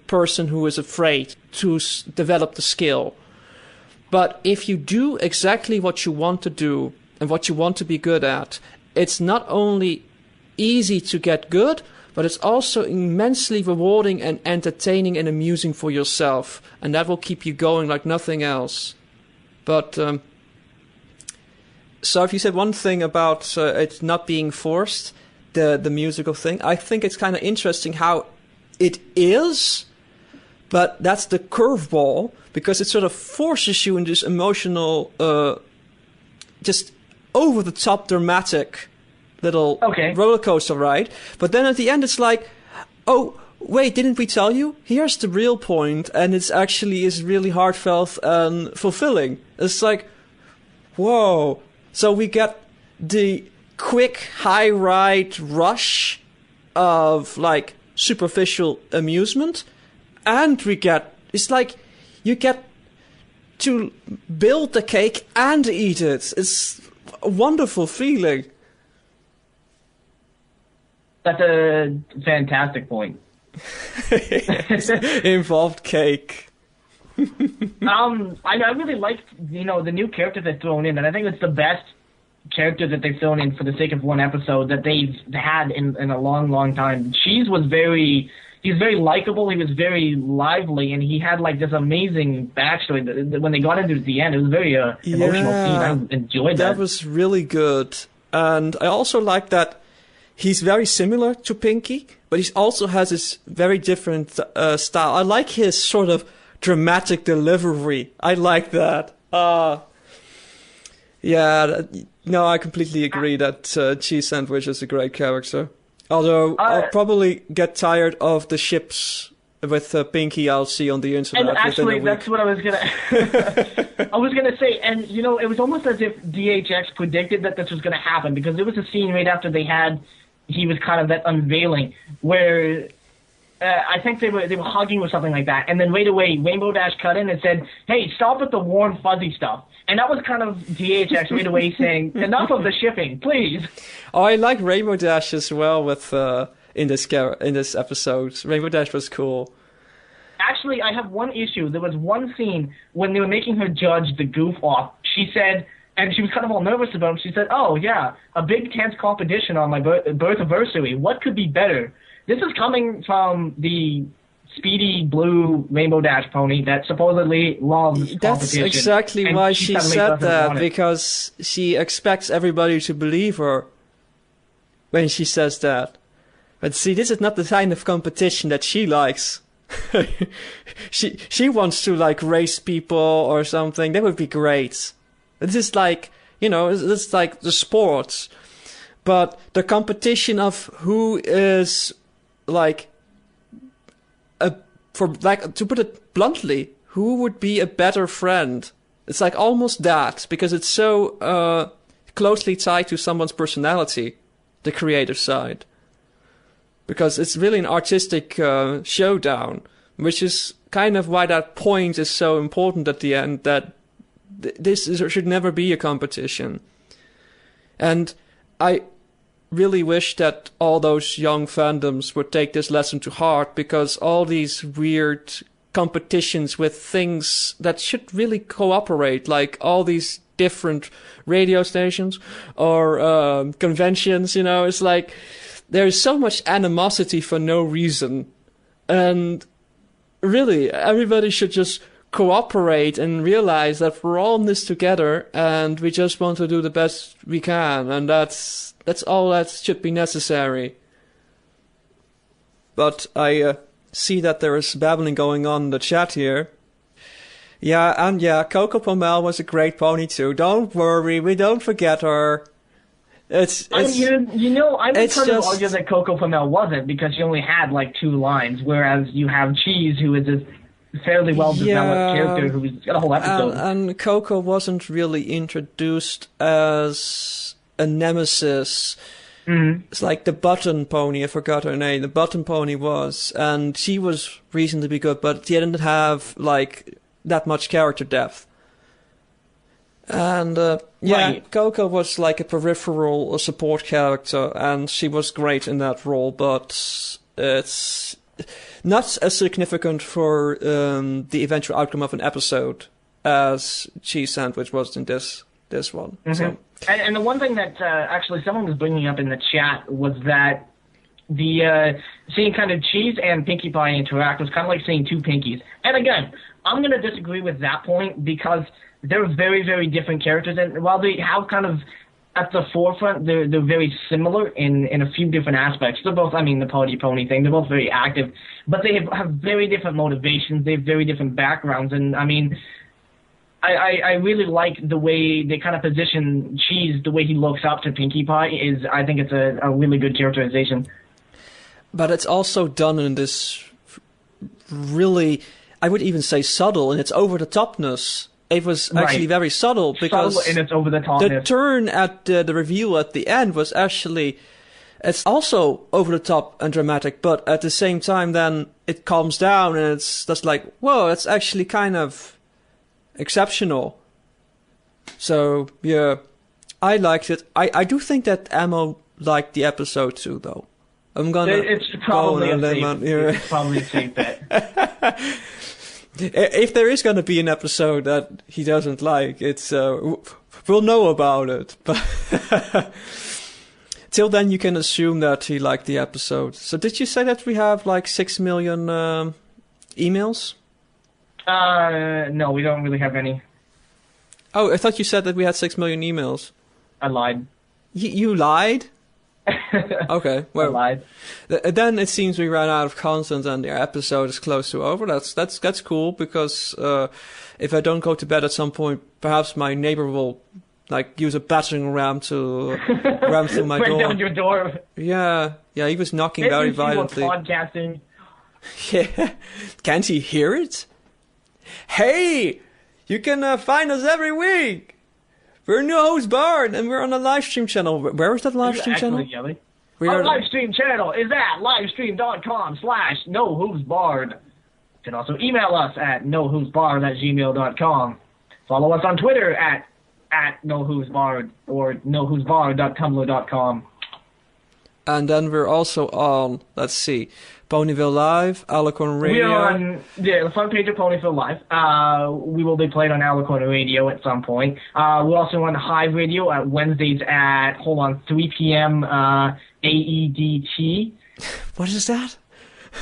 person who is afraid to develop the skill. But if you do exactly what you want to do, and what you want to be good at, it's not only easy to get good, but it's also immensely rewarding and entertaining and amusing for yourself. And that will keep you going like nothing else. But, so if you said one thing about it not being forced, the musical thing, I think it's kind of interesting how it is, but that's the curveball, because it sort of forces you in this emotional, just over-the-top dramatic little roller coaster ride. But then at the end it's like, oh, wait, didn't we tell you? Here's the real point, and it's actually is really heartfelt and fulfilling. It's like, whoa. So we get the quick high ride rush of like superficial amusement, and it's like you get to build the cake and eat it. It's a wonderful feeling. That's a fantastic point. Involved cake. I really liked, the new character they've thrown in, and I think it's the best character that they've thrown in for the sake of one episode that they've had in a long, long time. Cheese was he's very likable, he was very lively, and he had like this amazing backstory. When they got into the end, it was a very emotional scene. I enjoyed that. That was really good. And I also like that he's very similar to Pinkie, but he also has this very different style. I like his sort of dramatic delivery. I like that. No, I completely agree that Cheese Sandwich is a great character. Although I'll probably get tired of the ships with Pinkie I'll see on the internet. And actually, that's what I was gonna say. And it was almost as if DHX predicted that this was gonna happen, because there was a scene right after he was kind of that unveiling where I think they were hugging or something like that, and then right away Rainbow Dash cut in and said, "Hey, stop with the warm fuzzy stuff." And that was kind of DHX right away saying, "Enough of the shipping, please." Oh, I like Rainbow Dash as well with in this episode. Rainbow Dash was cool. Actually, I have one issue. There was one scene when they were making her judge the goof off. She said, and she was kind of all nervous about him. She said, "Oh yeah, a big tense competition on my birth anniversary. What could be better?" This is coming from the speedy blue Rainbow Dash pony that supposedly loves competition. That's exactly why she said that, because she expects everybody to believe her when she says that. But see, this is not the kind of competition that she likes. she wants to like race people or something. That would be great. This is like, it's like the sports. But the competition of who is like to put it bluntly, who would be a better friend? It's like almost that, because it's so closely tied to someone's personality, the creative side. Because it's really an artistic showdown, which is kind of why that point is so important at the end, that should never be a competition. And I really wish that all those young fandoms would take this lesson to heart, because all these weird competitions with things that should really cooperate, like all these different radio stations or conventions, it's like there's so much animosity for no reason. And really, everybody should just cooperate and realize that we're all in this together and we just want to do the best we can, and that's all that should be necessary. But I see that there is babbling going on in the chat here. Coco Pommel was a great pony too. Don't worry, we don't forget her. I would kind of argue that Coco Pommel wasn't, because she only had like 2 lines, whereas you have Cheese, who is a fairly well-developed character who's got a whole episode. And Coco wasn't really introduced as a nemesis. Mm-hmm. It's like the button pony, I forgot her name. The button pony was, and she was reasonably good, but she didn't have like that much character depth. And right. Coco was like a peripheral support character, and she was great in that role, but it's not as significant for the eventual outcome of an episode as Cheese Sandwich was in this one. Mm-hmm. So. And the one thing that actually someone was bringing up in the chat was that the seeing kind of Cheese and Pinkie Pie interact was kind of like seeing 2 Pinkies. And again, I'm going to disagree with that point, because they're very, very different characters, and while they have kind of at the forefront, they're very similar in a few different aspects. They're both, the pony thing, they're both very active, but they have very different motivations, they have very different backgrounds, and I really like the way they kind of position Cheese, the way he looks up to Pinkie Pie I think it's a really good characterization. But it's also done in this really, I would even say subtle, in its over-the-topness. It was actually very subtle, because subtle in its over-the-topness. The turn at the reveal at the end was actually it's also over the top and dramatic, but at the same time, then it calms down and it's just like, whoa, it's actually kind of exceptional. So yeah, I liked it. I do think that Ammo liked the episode too, though. I'm gonna. It's probably go on a a safe. limb here. It's probably a safe bet. If there is gonna be an episode that he doesn't like, it's we'll know about it. But till then, you can assume that he liked the episode. So did you say that we have like 6 million emails? No, we don't really have any. Oh, I thought you said that we had 6 million emails. I lied. You lied? Okay, well, I lied. Then it seems we ran out of content and the episode is close to over. That's cool, because if I don't go to bed at some point, perhaps my neighbor will like use a battering ram to ram through my Break door. down your door. Yeah, he was knocking very violently. Podcasting. Yeah, can't he hear it? Hey, you can find us every week. We're No Hooves Barred, and we're on a live stream channel. Where is that live stream channel? Yelling. We Our are live stream channel is at livestream.com/nohoovesbarred. You can also email us at nohoovesbarred@gmail.com. Follow us on Twitter at nohoovesbarred or nohoovesbarred.tumblr.com. And then we're also on, let's see, Ponyville Live, Alicorn Radio. We are on the front page of Ponyville Live. We will be played on Alicorn Radio at some point. We're also on Hive Radio at Wednesdays at, 3 p.m. AEDT. What is that?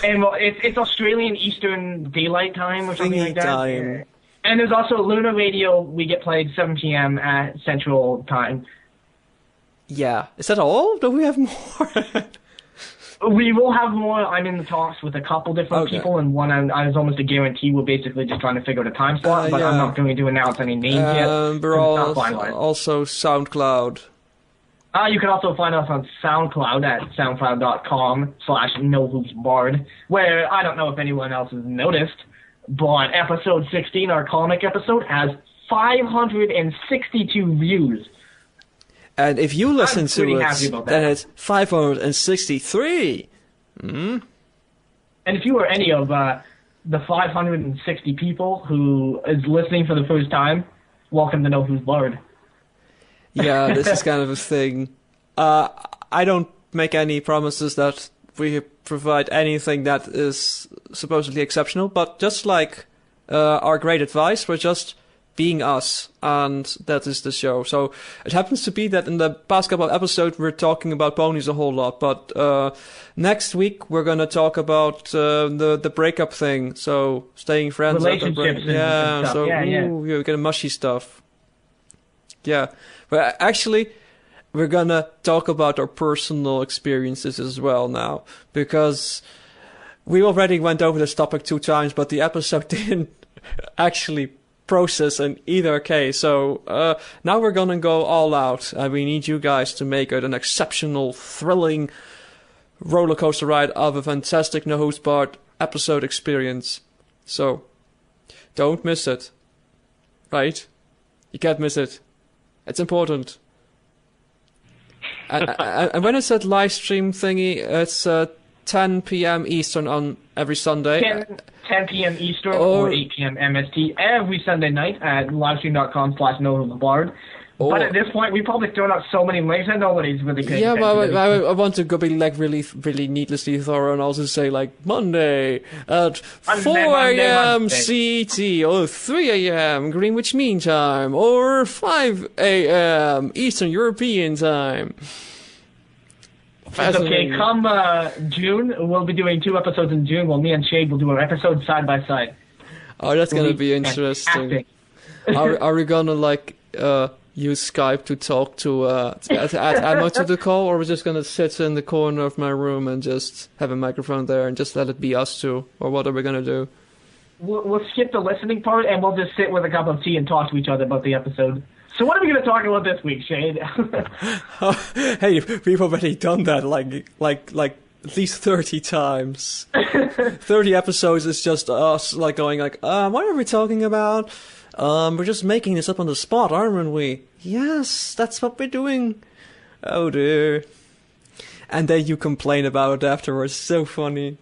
And well, it's Australian Eastern Daylight Time or something like that. Time. And there's also Lunar Radio. We get played 7 p.m. at Central Time. Yeah. Is that all? Do we have more? We will have more. I'm in the talks with a couple different people, and one I was almost a guarantee. We're basically just trying to figure out a time slot, but I'm not going to announce any names yet. We're also SoundCloud. You can also find us on SoundCloud at soundcloud.com/nohoovesbarred, where I don't know if anyone else has noticed, but episode 16, our comic episode, has 562 views. And if you listen to it, then it's 563. And if you are any of the 560 people who is listening for the first time, welcome to No Who's Barred. Yeah, this is kind of a thing. I don't make any promises that we provide anything that is supposedly exceptional, but just like our great advice, we're just being us, and that is the show. So it happens to be that in the past couple of episodes we're talking about ponies a whole lot, but next week we're gonna talk about the breakup thing. So staying friends, relationships, and stuff. So you're gonna mushy stuff. Yeah, but actually we're gonna talk about our personal experiences as well now, because we already went over this topic 2 times, but the episode didn't actually process in either case. So now we're gonna go all out, and we need you guys to make it an exceptional, thrilling roller coaster ride of a fantastic No Hooves Barred episode experience. So don't miss it. Right? You can't miss it. It's important. And when it's that live stream thingy, it's 10 p.m. Eastern on every Sunday. 10 p.m. Eastern or 8 p.m. MST every Sunday night at livestream.com/nohoovesbarred. But at this point, we've probably thrown out so many links and nobody's really paying attention. Yeah, I want to go be like really, really needlessly thorough and also say like Monday at 4 a.m. CET or 3 a.m. Greenwich Mean Time or 5 a.m. Eastern European Time. It's okay. Come June, we'll be doing 2 episodes in June. While me and Shade will do our episodes side by side. Oh, that's gonna be interesting. Are we gonna like use Skype to talk to add Emma to the call, or we're just gonna sit in the corner of my room and just have a microphone there and just let it be us two, or what are we gonna do? We'll skip the listening part and we'll just sit with a cup of tea and talk to each other about the episode. So what are we going to talk about this week, Shade? Hey, we've already done that like at least 30 times. 30 episodes is just us like going like, what are we talking about? We're just making this up on the spot, aren't we? Yes, that's what we're doing. Oh dear. and then you complain about it afterwards. So funny.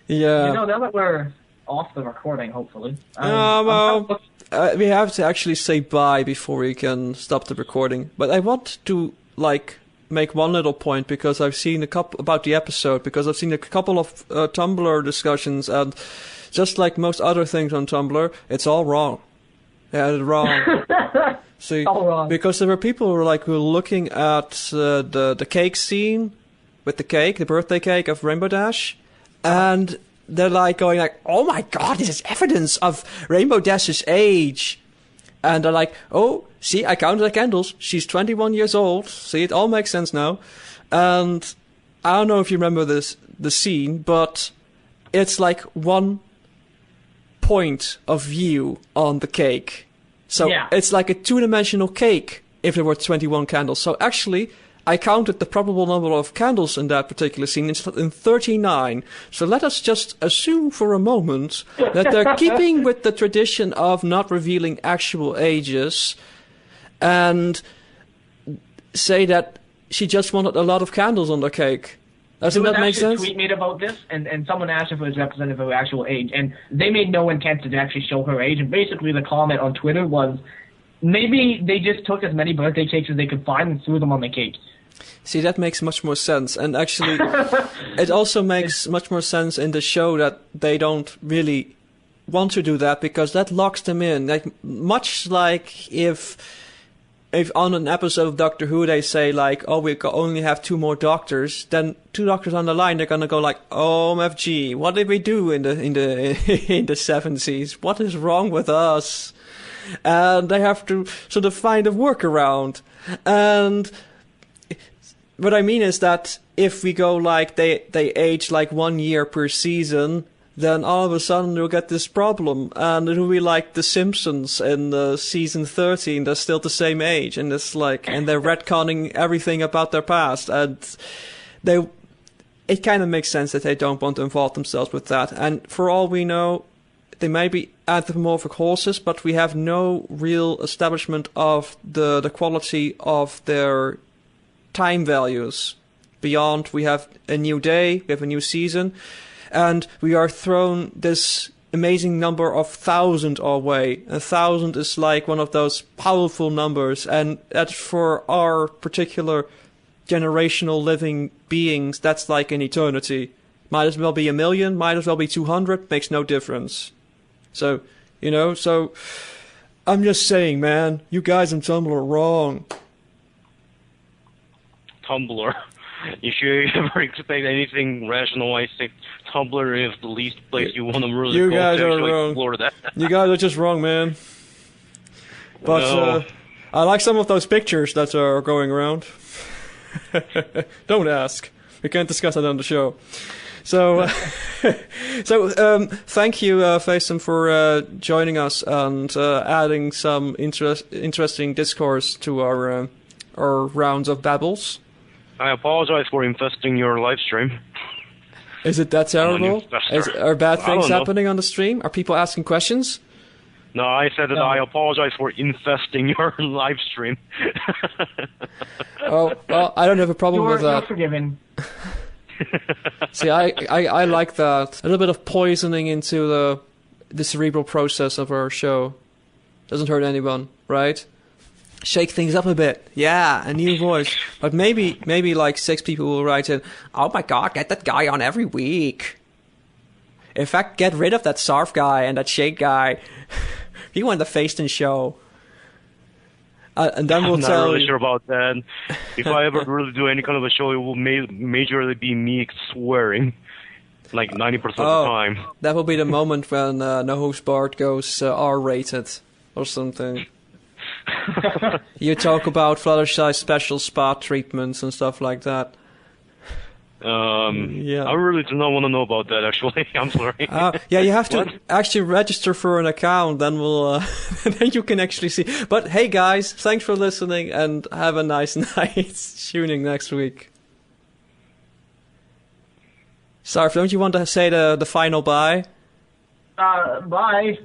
Yeah. Now that we're off the recording, hopefully. We have to actually say bye before we can stop the recording. But I want to, make one little point, because I've seen a couple about the episode, because I've seen a couple of Tumblr discussions, and just like most other things on Tumblr, it's all wrong. Yeah, it's wrong. See, all wrong. Because there were people who were looking at the cake scene with the birthday cake of Rainbow Dash, and they're going oh my god, this is evidence of Rainbow Dash's age. And they're like, oh, see, I counted the candles. She's 21 years old. See, it all makes sense now. And I don't know if you remember the scene, but it's like one point of view on the cake. So it's like a two-dimensional cake if there were 21 candles. So actually, I counted the probable number of candles in that particular scene in 39. So let us just assume for a moment that they're keeping with the tradition of not revealing actual ages, and say that she just wanted a lot of candles on the cake. Doesn't that make sense? There was actually a tweet made about this, and someone asked if it was representative of her actual age, and they made no intent to actually show her age. And basically the comment on Twitter was, maybe they just took as many birthday cakes as they could find and threw them on the cake. See, that makes much more sense. And actually, it also makes much more sense in the show that they don't really want to do that, because that locks them in. Much like if on an episode of Doctor Who they say oh, we only have 2 more doctors, then 2 doctors on the line, they're gonna go oh, MFG, what did we do in the 70s? What is wrong with us? And they have to sort of find a workaround. And what I mean is that if we go they age 1 year per season, then all of a sudden you'll get this problem, and it'll be like The Simpsons in season 13. They're still the same age, and it's and they're retconning everything about their past, and it kind of makes sense that they don't want to involve themselves with that. And for all we know, they may be anthropomorphic horses, but we have no real establishment of the quality of their time values. Beyond, we have a new day, we have a new season, and we are thrown this amazing number of 1,000 our way. 1,000 is one of those powerful numbers, and that for our particular generational living beings, that's like an eternity. Might as well be 1,000,000, might as well be 200, makes no difference. So, so I'm just saying, man, you guys on Tumblr are wrong. Tumblr. If you ever expect anything rational, I think Tumblr is the least place you want to really go to actually explore that. You guys are just wrong, man. But no. I like some of those pictures that are going around. Don't ask. We can't discuss that on the show. So, thank you, Phaeston, for joining us and adding some interesting discourse to our rounds of babbles. I apologize for infesting your live stream. Is it that terrible? Are bad things happening on the stream? Are people asking questions? No, I said that I apologize for infesting your live stream. Oh, well, I don't have a problem with that. You're forgiven. See, I like that. A little bit of poisoning into the cerebral process of our show. Doesn't hurt anyone, right? Shake things up a bit. Yeah, a new voice. But maybe 6 people will write in, oh my god, get that guy on every week. In fact, get rid of that Sarf guy and that Shade guy. He won the Phaeston show. And then we'll tell I'm not really sure about that. If I ever really do any kind of a show, it will majorly be me swearing. 90% of the time. That will be the moment when No Hooves Bart goes R-rated or something. You talk about Fluttershy special spa treatments and stuff like that. Yeah. I really do not want to know about that, actually. I'm sorry. Yeah, you have to actually register for an account, then we'll then you can actually see. But hey guys, thanks for listening and have a nice night. Tuning next week. Sarf, don't you want to say the final bye? Bye.